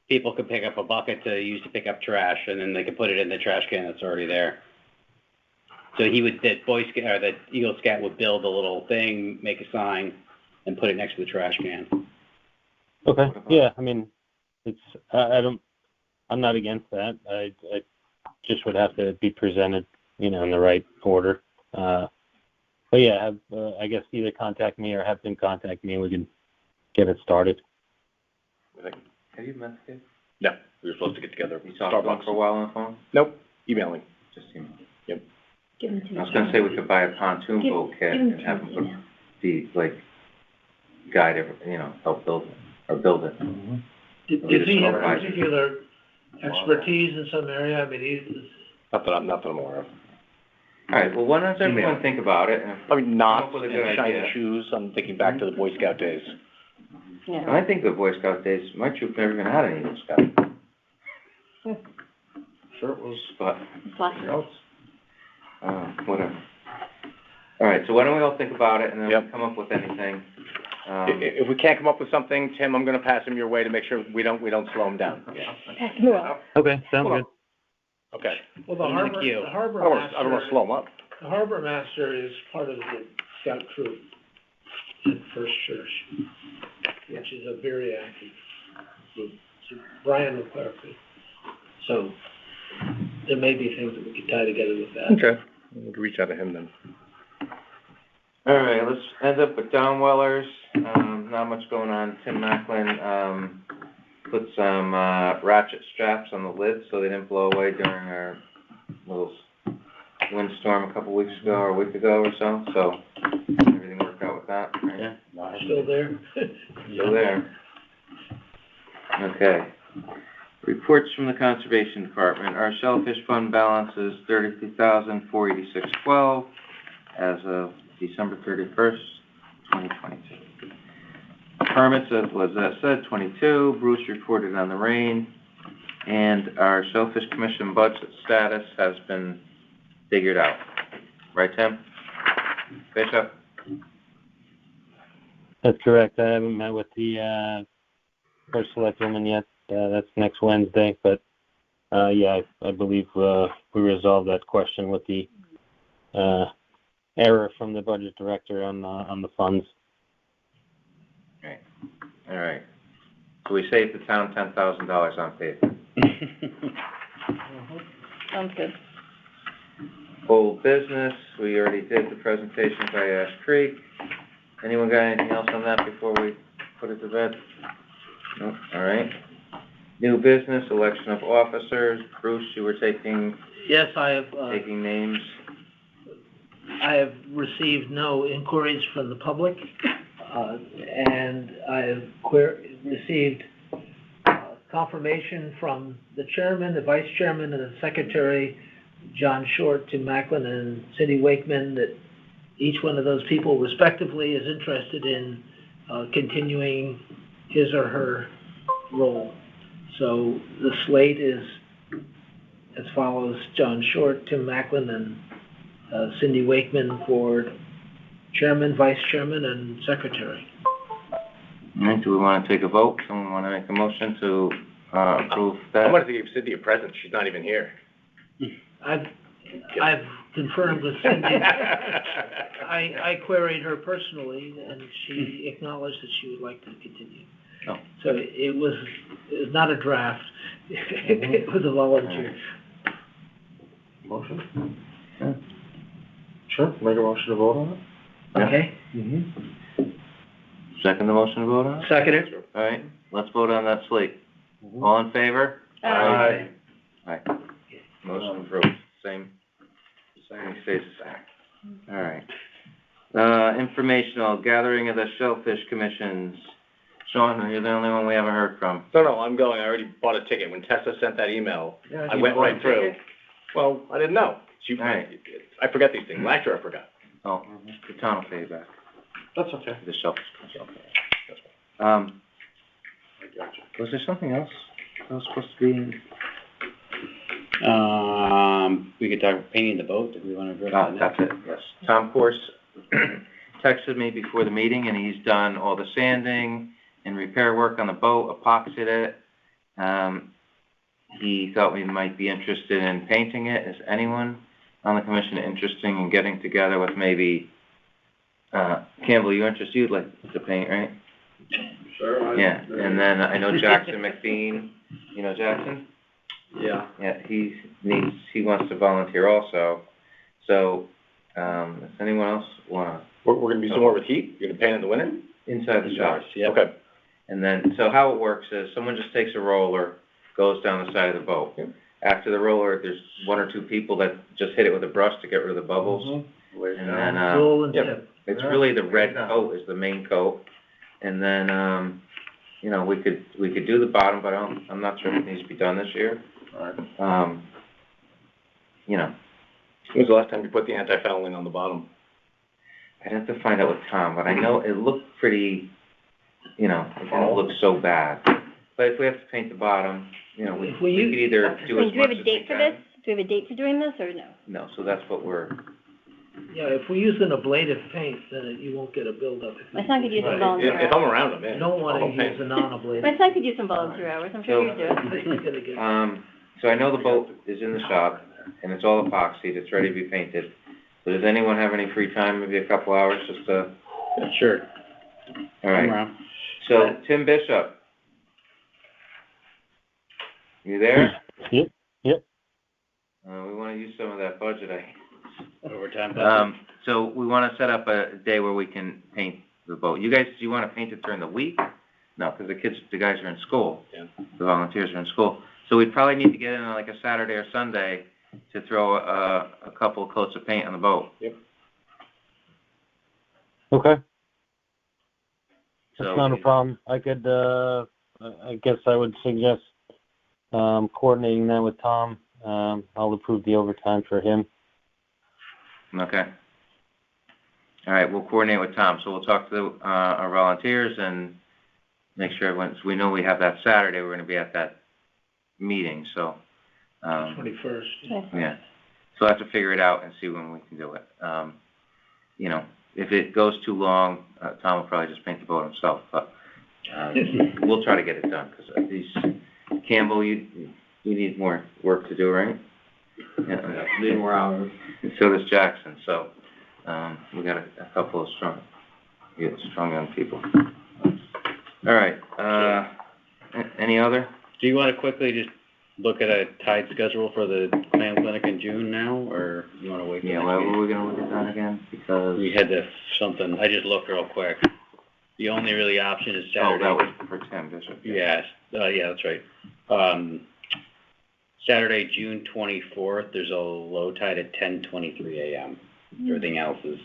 people could pick up a bucket to use to pick up trash, and then they could put it in the trash can that's already there. So that Boy Scout or that Eagle Scout would build a little thing, make a sign, and put it next to the trash can. Okay. Yeah, I mean, it's I'm not against that. I just would have to be presented, in the right order. But yeah, I guess either contact me or have them contact me, and we can get it started. Have you met the kid? No, we were supposed to get together. You talked to him for a while on the phone? Nope, emailing. Just email. Give them to me. I was gonna say we could buy a pontoon Give- boat kit give 'em and to have me, them guide help build it, or build it. Does he have particular expertise in some area? I mean, he's, Not that I'm aware of. All right, well, why don't everyone think about it, and I mean, knots Come up with a and good shiny idea. shoes. I'm thinking back to the Boy Scout days. and Yeah. I think the Boy Scout days, my troop never even had an Eagle Scout. Sure it was, but, Plus. whatever. All right, so why don't we all think about it, and then Yep. come up with anything. If we can't come up with something, Tim, I'm gonna pass him your way to make sure we don't slow him down. Pass them around. Okay, sounds Hold on. good. Okay. well, the Put 'em in the harbor, queue. the harbor I don't wanna master, slow him up. the harbor master is part of the scout troop at First Church, which is a very active group. So Brian will clarify. So there may be things that we could tie together with that. Okay. We'll reach out to him then. All right, let's end up with downwellers. Not much going on. Tim Macklin, put some, ratchet straps on the lids so they didn't blow away during our little windstorm a couple weeks ago, or a week ago or so. So everything worked out with that, right? Yeah. Still there? Still there. Okay. Reports from the Conservation Department. Our shellfish fund balance is $32,486.12 as of December 31st, 2022. Permits, as was said, 22. Bruce reported on the rain. And our Shellfish Commission budget status has been figured out. Right, Tim? Bishop? That's correct. I haven't met with the first selectwoman yet. That's next Wednesday, but yeah, I believe we resolved that question with the error from the budget director on the funds. Okay. All right. So we saved the town $10,000 on paper. Sounds good. Old business, we already did the presentation by Ash Creek. Anyone got anything else on that before we put it to bed? No, all right. New business, election of officers. Bruce, you were taking Yes, I have, names. I have received no inquiries from the public, and I have received confirmation from the chairman, the vice chairman, and the secretary, John Short, Tim Macklin, and Cindy Wakeman, that each one of those people respectively is interested in continuing his or her role. So the slate is as follows: John Short, Tim Macklin, and Cindy Wakeman for chairman, vice chairman, and secretary. All right, do we want to take a vote? Someone want to make a motion to approve that? I'm gonna give Cindy a present, she's not even here. I've confirmed with Cindy. I queried her personally, and she acknowledged that she would like to continue. Oh. So it was not a draft, it was a volunteer. Motion? Yeah. Sure, make a motion to vote on it? Yeah. Okay? Second the motion to vote on? Second it. All right, let's vote on that slate. All in favor? Aye. Aye. Motion approved. Same stays the same. All right. Informational, gathering of the Shellfish Commissions. Sean, you're the only one we haven't heard from. No, I'm going, I already bought a ticket. When Tessa sent that email, I you went bought a right through. Well, I didn't know. All right. I forget these things. Last year I forgot. Oh, the town will pay you back. That's okay. The Shellfish Commission. That's fine. I got you. Was there something else that was supposed to be in? We could talk about painting the boat, if we want to address that. That's it, yes. Tom Corse texted me before the meeting, and he's done all the sanding and repair work on the boat, epoxied it. He thought we might be interested in painting it. Is anyone on the commission interested in getting together with maybe, Campbell, you'd like to paint, right? Sure. Yeah, and then I know Jackson McBean, you know Jackson? Yeah. Yeah, he wants to volunteer also. So, does anyone else wanna? We're gonna be somewhere with heat? You're gonna paint in the winter? Inside the shop. Yeah. Okay. And then, so how it works is someone just takes a roller, goes down the side of the boat. Yep. After the roller, there's one or two people that just hit it with a brush to get rid of the bubbles. And then, Joel and yep. Tip. It's really the red coat is the main coat. And then, you know, we could do the bottom, but I'm not sure if it needs to be done this year. Alright. You know, When was the last time you put the anti-fouling on the bottom? I'd have to find out with Tom, but I know it looked pretty, you know, it didn't look so bad. But if we have to paint the bottom, you know, we If could we use- either do as Do we have much a as we date for can. this? Do we have a date for doing this, or no? No, so that's what we're, Yeah, if we use an ablative paint, then you won't get a buildup. My son could use some If volunteer I'm hours. around, I'm in. You don't wanna I'll use paint. a non-ablative. My son could use some volunteer hours, I'm sure you'd do it. You're gonna get- so I know the boat is in the shop, and it's all epoxied, it's ready to be painted. So does anyone have any free time, maybe a couple hours, just to, Yeah, sure. all right. I'm around. So, Tim Bishop. You there? Yep. We wanna use some of that budget, Overtime budget. So we wanna set up a day where we can paint the boat. You guys, do you wanna paint it during the week? No, 'cause the guys are in school. Yeah. The volunteers are in school. So we'd probably need to get in on like a Saturday or Sunday to throw a couple of coats of paint on the boat. Yep. Okay, So that's not a problem. I could, I guess I would suggest, coordinating that with Tom. I'll approve the overtime for him. Okay. All right, we'll coordinate with Tom. So we'll talk to our volunteers and make sure so we know we have that Saturday, we're gonna be at that meeting, so. 21st. Yeah. So I have to figure it out and see when we can do it. You know, if it goes too long, Tom will probably just paint the boat himself, but, we'll try to get it done, because these, Campbell, you need more work to do, right? Yeah. Need more hours. And so does Jackson, so, we got a couple of strong young people. All right, any other? Do you wanna quickly just look at a tide schedule for the clam clinic in June now, or you wanna wait till Yeah, next well, week? were we gonna look at that again? Because, We had something, I just looked real quick. The only really option is oh, Saturday. that was for Tim Bishop. Yes, yeah, that's right. Saturday, June 24th, there's a low tide at 10:23 a.m. Everything else is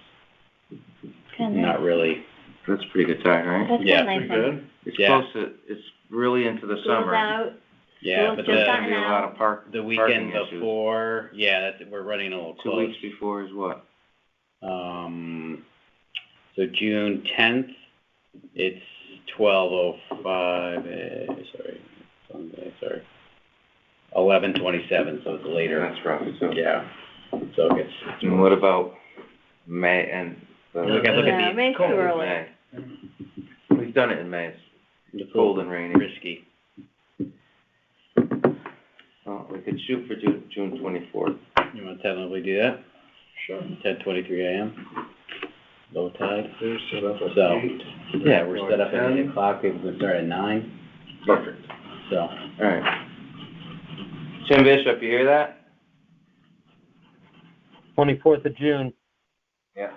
not really. That's a pretty good tide, right? That's Yeah, a nice one. It's Yeah. close to, it's really into the School's summer. out. Yeah, School's but just There's gotten gonna be a lot out. of parking the weekend issues. before, yeah, we're running a little 2 close. weeks before is what? So June 10th, it's 12:05, sorry, 11:27, so it's later. That's rough, so. Yeah, so it gets. And what about May and? Look at Yeah, the May's too early. May. We've done it in May, it's cold and rainy. risky. Well, we could shoot for June 24th. You wanna tentatively do that? Sure. 10:23 a.m. Low tide. There's set up at So, 8. yeah, we're set up at 8 o'clock, people can start at 9, Perfect. so. All right. Tim Bishop, you hear that? 24th of June. Yeah.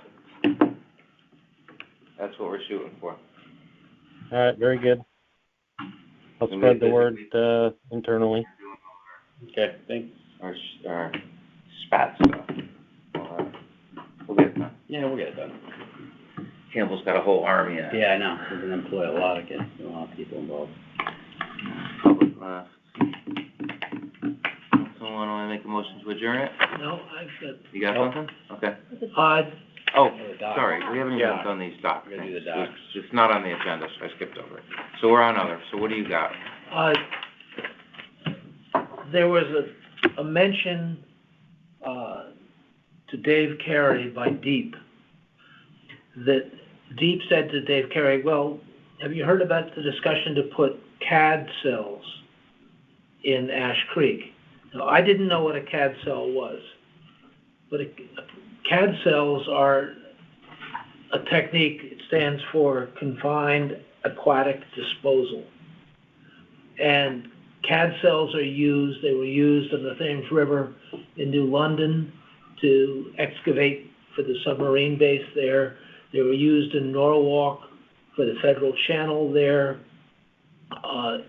That's what we're shooting for. All right, very good. I'll And spread the we- word, internally. Okay, thanks. Our spat stuff. We'll get it done. Yeah, we'll get it done. Campbell's got a whole army of Yeah, I know, we're gonna employ a lot of people involved. public left. Someone wanna make a motion to adjourn it? No, I've You got something? Okay. got, Oh, The doc. sorry, we haven't even Yeah. done these doc We're gonna do things. the docs. It's not on the agenda, so I skipped over it. So we're on other, so what do you got? there was a mention, to Dave Carey by Deep, that Deep said to Dave Carey, well, have you heard about the discussion to put CAD cells in Ash Creek? Now, I didn't know what a CAD cell was, but CAD cells are a technique, it stands for Confined Aquatic Disposal. And CAD cells they were used on the Thames River in New London to excavate for the submarine base there. They were used in Norwalk for the federal channel there.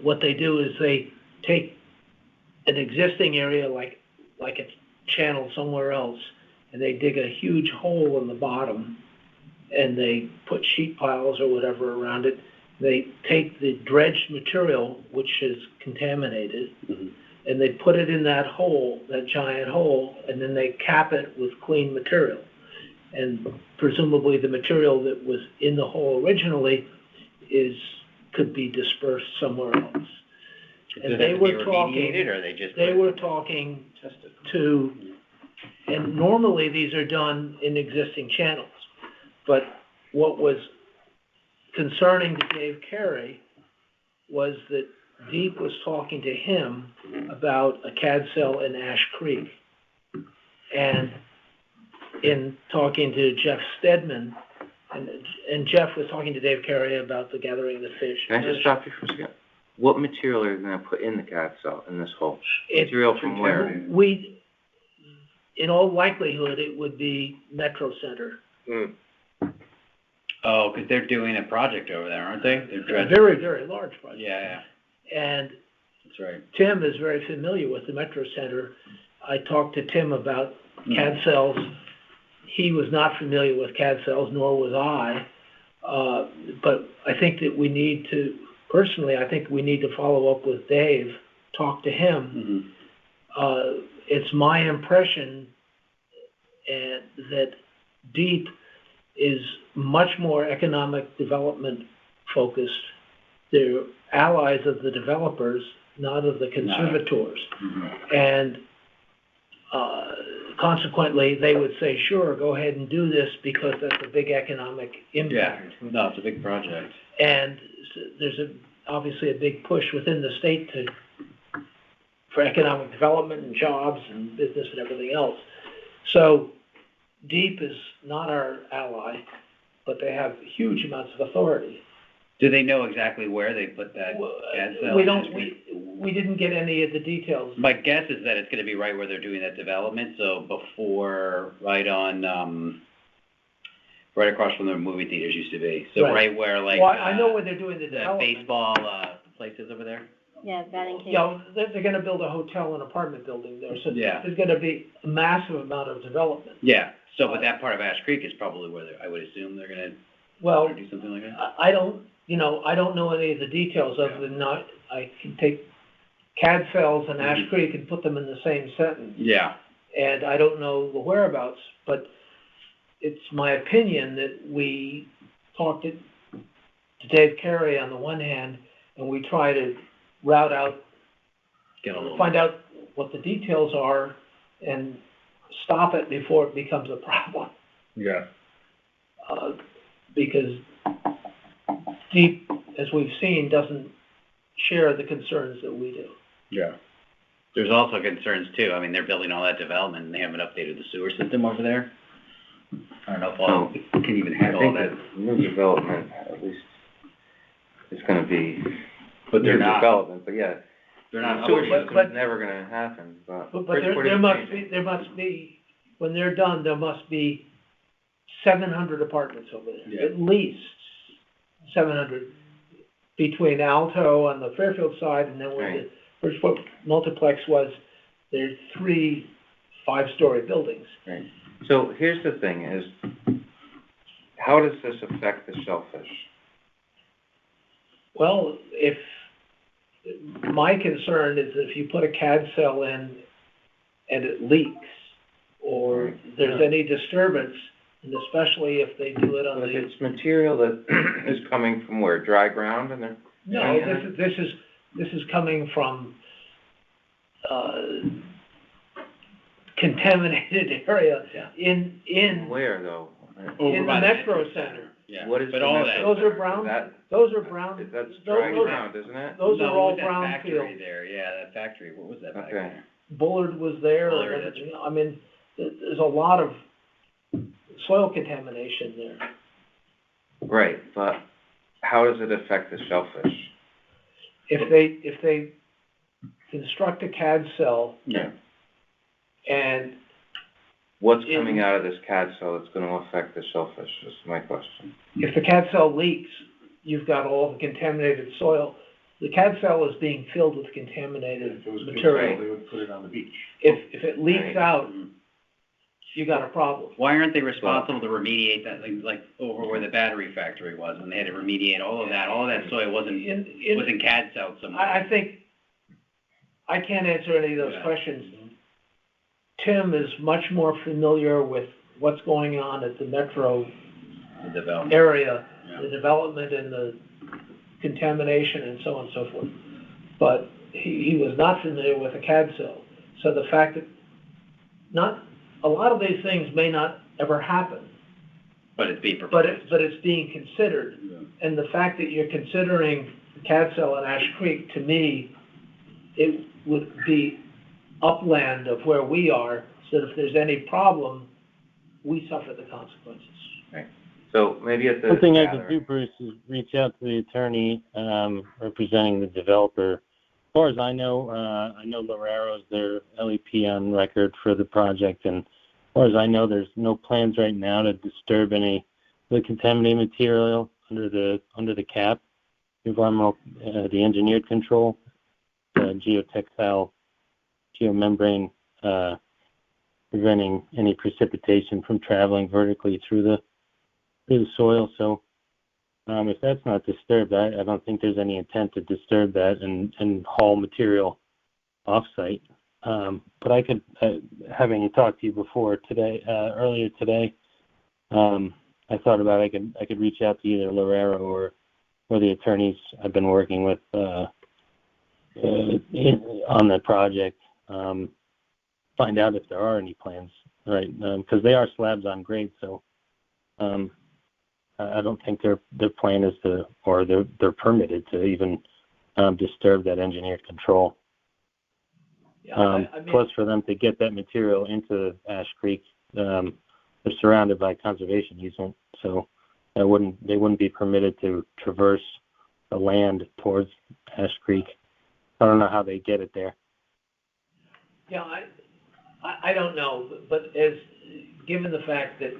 What they do is they take an existing area like a channel somewhere else, and they dig a huge hole in the bottom, and they put sheet piles or whatever around it. They take the dredged material, which is contaminated, and they put it in that hole, that giant hole, and then they cap it with clean material. And presumably the material that was in the hole originally could be dispersed somewhere else. And they were talking, or they just? they were talking to, and normally these are done in existing channels, but what was concerning to Dave Carey was that Deep was talking to him about a CAD cell in Ash Creek. And in talking to Jeff Stedman, and Jeff was talking to Dave Carey about the gathering of the fish. Can I just stop you for a second? What material are you gonna put in the CAD cell in this hole? It- Material from where? In all likelihood, it would be Metro Center. Oh, 'cause they're doing a project over there, aren't they? They're A dredging. very, very large project. Yeah, And that's right. Tim is very familiar with the Metro Center. I talked to Tim about CAD cells. He was not familiar with CAD cells, nor was I. But I think that we need to, personally, I think we need to follow up with Dave, talk to him. It's my impression that Deep is much more economic development focused. They're allies of the developers, not of the conservators. And Consequently, they would say, sure, go ahead and do this because that's a big economic Yeah, impact. no, it's a big project. And there's obviously a big push within the state for economic development and jobs and business and everything else. So DEEP is not our ally, but they have huge amounts of authority. Do they know exactly where they put that CAD cell? We didn't get any of the details. My guess is that it's gonna be right where they're doing that development, so before, right across from the movie theaters used to be. So right where like, Well, I know where they're doing the the development. baseball, places over there. Yeah, batting cage. Yeah, they're gonna build a hotel and apartment building there, so Yeah. there's gonna be a massive amount of development. Yeah, so but that part of Ash Creek is probably where I would assume they're gonna Well, do something like that. I don't know any of the details other than I can take CAD cells and Ash Creek and put them in the same sentence. Yeah. And I don't know the whereabouts, but it's my opinion that we talked to Dave Carey on the one hand, and we try to route out, find out what the details are and stop it before it becomes a problem. Yeah. Because DEEP, as we've seen, doesn't share the concerns that we do. Yeah. There's also concerns too, I mean, they're building all that development and they haven't updated the sewer system over there. I don't know if all, can even handle all that. New development, at least, is gonna be But they're new not, development, but yeah. they're not. Sewer updating system's but- never gonna happen, but. But Where's there must changing? be, when they're done, there must be 700 apartments over there. Yeah. At least 700 between Alto on the Fairfield side and then where the Bridgeport multiplex was, there's 3 5-story buildings. Right. So here's the thing is, how does this affect the Shellfish? Well, my concern is if you put a CAD cell in and it leaks, or there's any disturbance, and especially if they do it on But if the... it's material that is coming from where, dry ground and they're? No, this is coming from, contaminated area in Where though? in the Metro Center. Yeah. What is But the all Metro that. Those are Center? brown, Is those are brown, that's those- dry those- ground, isn't it? those are No, all what was that brown factory fields. there, yeah, that factory, what was that back Okay. there? Bullard was there, Bullard, and that's everything. I mean, there's a lot of soil contamination there. Right, but how does it affect the Shellfish? If they construct a CAD cell Yeah. and What's coming out of this CAD cell that's gonna affect the Shellfish, is my question. if the CAD cell leaks, you've got all the contaminated soil. The CAD cell is being filled with contaminated material. They would put it on the beach. If it leaks Right. out, you got a problem. Why aren't they responsible to remediate that, like over where the battery factory was, when they had to remediate all of that soil wasn't CAD cells somewhere? I think, I can't answer any of those Yeah. questions. Tim is much more familiar with what's going on at the Metro The development. area, Yeah. the development and the contamination and so on and so forth. But he was not familiar with a CAD cell. So the fact that a lot of these things may not ever happen, But it's being proposed. but it's being considered. Yeah. And the fact that you're considering the CAD cell in Ash Creek, to me, it would be upland of where we are, so that if there's any problem, we suffer the consequences. So maybe at the One thing I could gathering- do, Bruce, is reach out to the attorney, representing the developer. As far as I know Lorero's their LEP on record for the project, and as far as I know, there's no plans right now to disturb any of the contaminated material under the cap, environmental, the engineered control, the geotextile, geomembrane, preventing any precipitation from traveling vertically through the soil. So if that's not disturbed, I don't think there's any intent to disturb that and haul material off-site. But I could, having talked to you before today, earlier today, I thought about I could reach out to either Lorero or the attorneys I've been working with on the project, find out if there are any plans, right? Because they are slabs on grade, so I don't think their plan is to, or they're permitted to even disturb that engineered control. Yeah, I mean, Plus, for them to get that material into Ash Creek, they're surrounded by conservation easement, so they wouldn't be permitted to traverse the land towards Ash Creek. I don't know how they get it there. yeah, I don't know, but given the fact that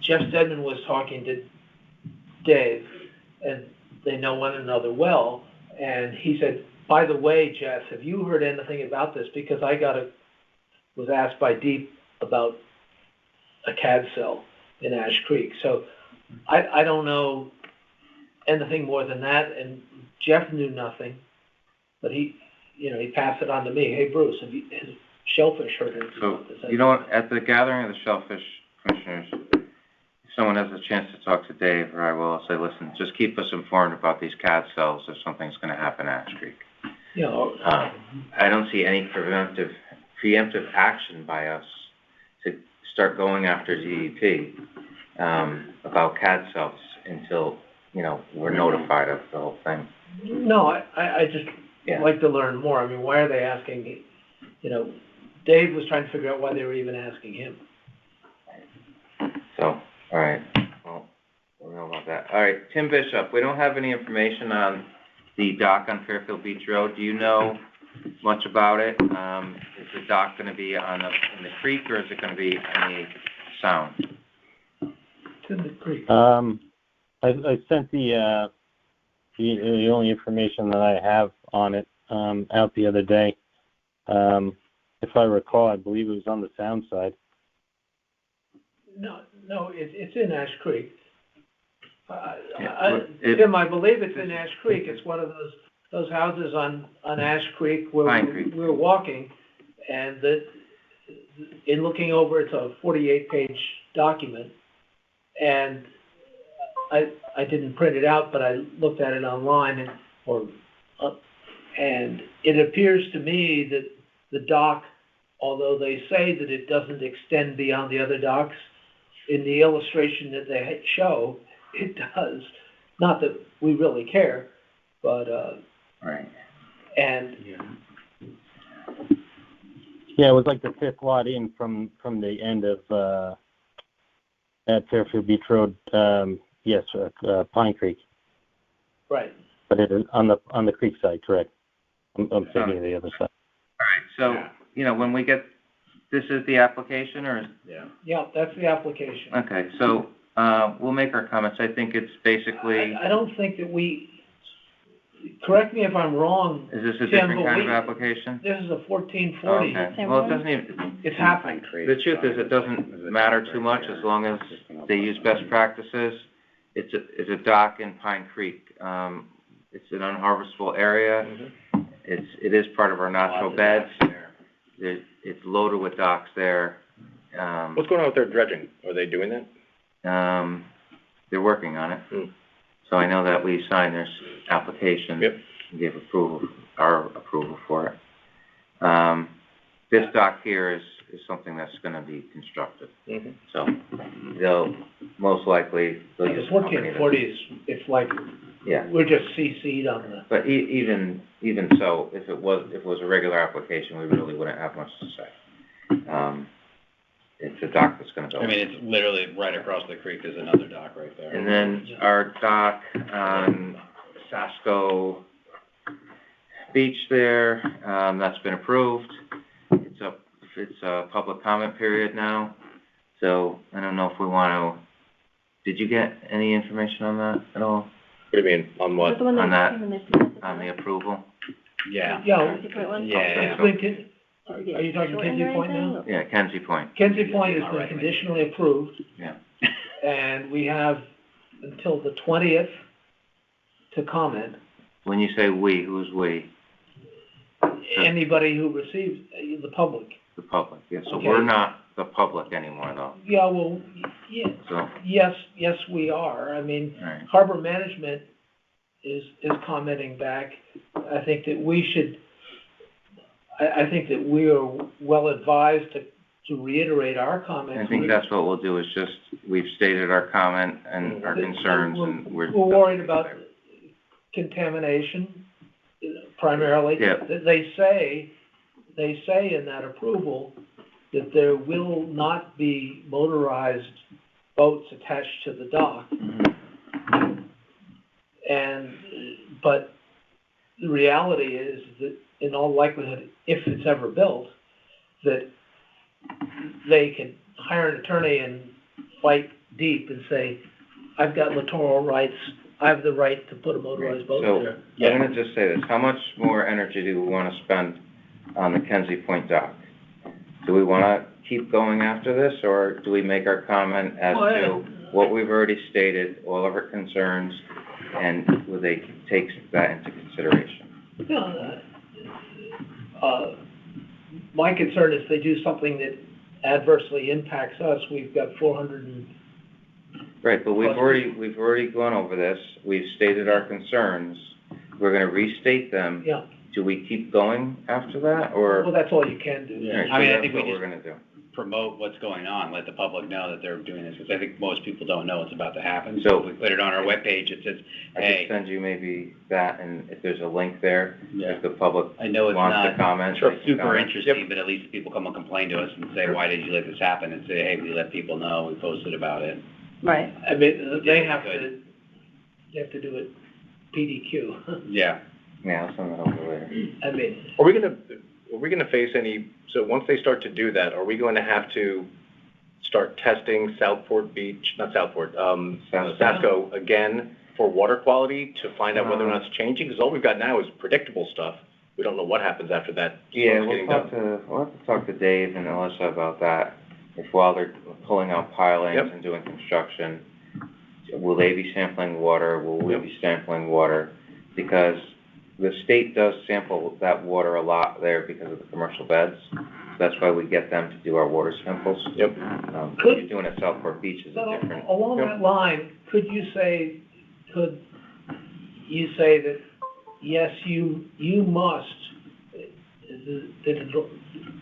Jeff Stedman was talking to Dave, and they know one another well, and he said, by the way, Jeff, have you heard anything about this? Because I was asked by Deep about a CAD cell in Ash Creek. So I don't know anything more than that, and Jeff knew nothing, but he passed it on to me. Hey, Bruce, has Shellfish heard anything about this? You know what, at the gathering of the Shellfish Commissioners, if someone has a chance to talk to Dave, or I will, I'll say, listen, just keep us informed about these CAD cells if something's gonna happen at Ash Creek. I don't see any preemptive action by us to start going after DEP about CAD cells until, we're notified of the whole thing. No, I just like to learn more. I mean, why are they asking me? Dave was trying to figure out why they were even asking him. So, all right, well, we know about that. All right, Tim Bishop, we don't have any information on the dock on Fairfield Beach Road. Do you know much about it? Is the dock gonna be in the creek, or is it gonna be in the sound? It's in the creek. I sent the only information that I have on it out the other day. If I recall, I believe it was on the sound side. No, it's in Ash Creek. Tim, I believe it's in Ash Creek. It's one of those houses on Ash Creek where we were walking, and in looking over, it's a 48-page document, and I didn't print it out, but I looked at it online, and it appears to me that the dock, although they say that it doesn't extend beyond the other docks, in the illustration that they show, it does. Not that we really care, but Right. And yeah, it was like the fifth lot in from the end of at Fairfield Beach Road. Yes, Pine Creek. Right. But it is on the creek side, correct? I'm thinking of the other side. All right. So when we get, this is the application, or? Yeah, that's the application. Okay. So we'll make our comments. I think it's basically. I don't think that we. Correct me if I'm wrong. Is this a Tim, different kind of application? This is a 1440. Okay. Well, it doesn't even. It's happening. The truth is, it doesn't matter too much as long as they use best practices. It's a dock in Pine Creek. It's an unharvestable area. Mm-hmm. It is part of our natural beds. It's loaded with docks there. What's going on with their dredging? Are they doing that? They're working on it. Mm. So I know that we signed their application. Yep. And gave our approval for it. This dock here is something that's gonna be constructed. Mm-hmm. So they'll most likely The 1440 it's like, we're just CC'd on the. But even so, if it was a regular application, we really wouldn't have much to say. It's a dock that's gonna go. I mean, it's literally right across the creek, there's another dock right there. And then our dock on Sasko Beach there, that's been approved. It's a public comment period now, so I don't know if we want to, did you get any information on that at all? What do you mean, on what? On that, on the approval? Yeah. Yeah. Yeah. Are you talking Kinsey Point now? Yeah, Kenzie Point. Kenzie Point has been conditionally approved. Yeah. And we have until the 20th to comment. When you say we, who's we? Anybody who receives, the public. The public, yeah, so Okay. we're not the public anymore, though. Yeah, well, yeah, So, yes, we are. I mean, right. Harbor Management is commenting back. I think that we should, I think that we are well advised to reiterate our comments. I think that's what we'll do, is just, we've stated our comment and our concerns, and We're worried about contamination, primarily. Yeah. They say in that approval that there will not be motorized boats attached to the dock. But the reality is that in all likelihood, if it's ever built, that they can hire an attorney and fight deep and say, I've got littoral rights, I have the right to put a motorized boat there. So, I'm gonna just say this, how much more energy do we wanna spend on the Kenzie Point dock? Do we wanna keep going after this, or do we make our comment as to what we've already stated, all of our concerns, and will they take that into consideration? My concern is they do something that adversely impacts us. We've got 400 and... Right, but we've already gone over this, we've stated our concerns, we're gonna restate them. Yeah. Do we keep going after that, or? Well, that's all you can do. Yeah. Right, so I mean, I that's think we what just- we're gonna do. Promote what's going on, let the public know that they're doing this, because I think most people don't know what's about to happen. So- So if we put it on our webpage, it says, I hey, could send you maybe that, and if there's a link there, Yeah. if the public I know it's wants to not comment. sure, they can super comment. interesting, but at least people come and complain to us and say, why did you let this happen? And say, hey, we let people know, we posted about it. Right. I mean, they have Good. to do it PDQ. Yeah. Yeah, I'll send that over later. I mean, Are we gonna face any, so once they start to do that, are we going to have to start testing Sasko again for water quality to find out whether or not it's changing? Because all we've got now is predictable stuff. We don't know what happens after that. Yeah, It's we'll getting have done. to talk to Dave and Alyssa about that. If while they're pulling out pilings Yep. and doing construction, will they be sampling water? Will we Yep. be sampling water? Because the state does sample that water a lot there because of the commercial beds. That's why we get them to do our water samples. Yep. What you're doing at Southport Beach is so a different. along that line, could you say that, yes, you must,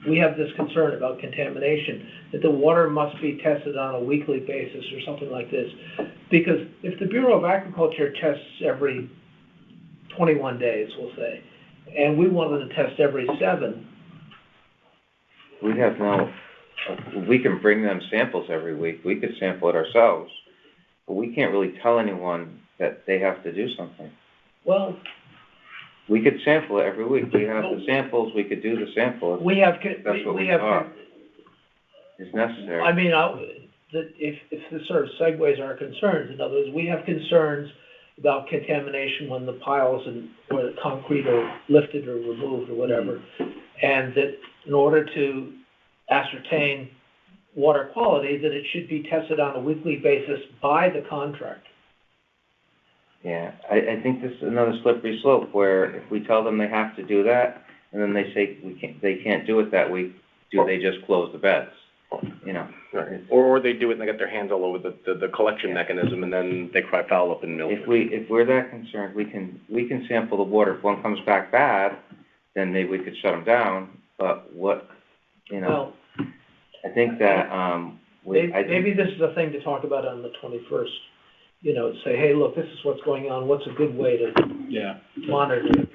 we have this concern about contamination, that the water must be tested on a weekly basis or something like this? Because if the Bureau of Agriculture tests every 21 days, we'll say, and we wanted to test every 7, We have we can bring them samples every week. We could sample it ourselves, but we can't really tell anyone that they have to do something. well, We could sample it every week. We have the samples, we could do the sample we have, That's what we we have, thought. if it's necessary. I mean, that if this sort of segues our concerns, in other words, we have concerns about contamination when the piles or the concrete are lifted or removed or whatever, and that in order to ascertain water quality, that it should be tested on a weekly basis by the contractor. Yeah, I think this is another slippery slope where if we tell them they have to do that, and then they say they can't do it that week, do they just close the beds? You know? Right. Or they do it and they get their hands all over the collection mechanism, and then they cry foul up in milk. If we're that concerned, we can sample the water. If one comes back bad, then maybe we could shut them down, but what, you know, Well, I think that, maybe this is a thing to talk about on the 21st. You know, say, hey, look, this is what's going on, what's a good way to monitor it?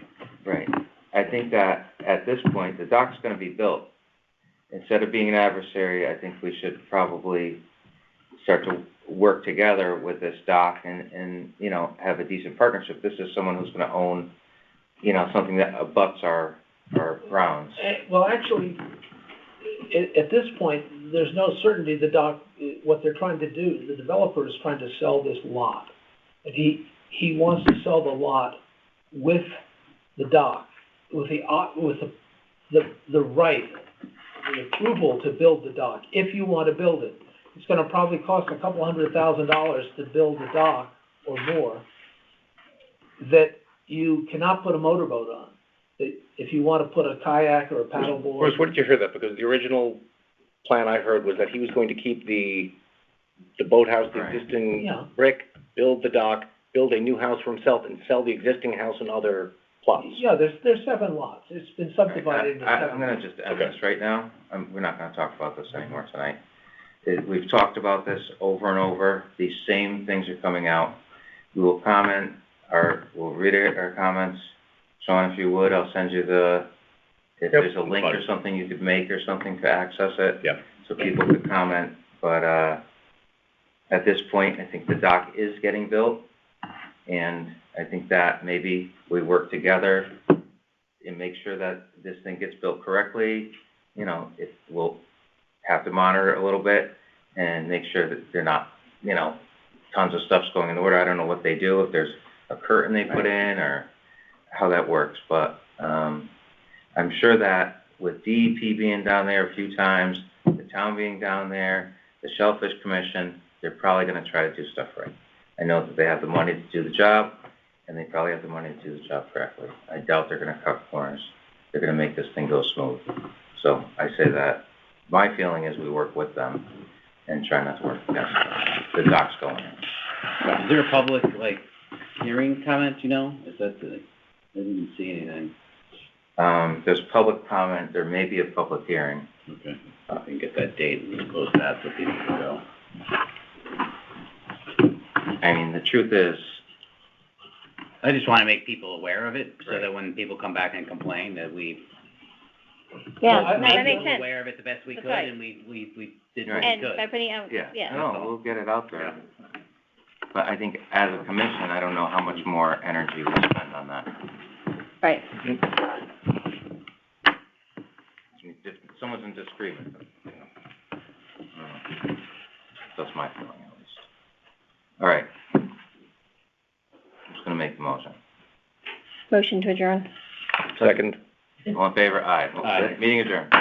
Right. I think that at this point, the dock's gonna be built. Instead of being an adversary, I think we should probably start to work together with this dock and, you know, have a decent partnership. This is someone who's gonna own, you know, something that abuts our grounds. Well, actually, at this point, there's no certainty the dock, what they're trying to do, the developer is trying to sell this lot. And he wants to sell the lot with the dock, with the right, the approval to build the dock, if you want to build it. It's gonna probably cost $200,000 to build the dock or more, that you cannot put a motorboat on. That if you want to put a kayak or a paddleboard. Bruce, where did you hear that? Because the original plan I heard was that he was going to keep the boathouse, the Right. existing Yeah. brick, build the dock, build a new house for himself, and sell the existing house and other plots. Yeah, there's 7 lots. It's been subdivided into 7. I'm gonna just end this right now. We're not gonna talk about this anymore tonight. We've talked about this over and over. These same things are coming out. We will comment, we'll read our comments. Sean, if you would, I'll send you if there's a link or something you could make or something to access it. Yep. So people could comment, but, at this point, I think the dock is getting built. And I think that maybe we work together and make sure that this thing gets built correctly. You know, we'll have to monitor it a little bit and make sure that they're not, tons of stuff's going in the water. I don't know what they do, if there's a curtain they put in or how that works, but, I'm sure that with DEP being down there a few times, the town being down there, the Shellfish Commission, they're probably gonna try to do stuff right. I know that they have the money to do the job, and they probably have the money to do the job correctly. I doubt they're gonna cut corners. They're gonna make this thing go smooth. So I say that, my feeling is we work with them and try not to work against them. The dock's going in. Is there a public, hearing comment, Is that I didn't see anything. There's public comment, there may be a public hearing. Okay. I can get that date and close that so people can go. I mean, the truth is, I just wanna make people aware of it, so that when people come back and complain, that we Yeah, Well, no, that made makes people sense. aware of it the best we That's could, right. and we did what Right. we And by could. putting out, yeah, no, we'll get it out there. But I think as a commission, I don't know how much more energy we spend on that. right. If someone's in disagreement, that's my feeling at least. All right. I'm just gonna make the motion. Motion to adjourn. Second. All in favor? Aye. Aye. Meeting adjourned.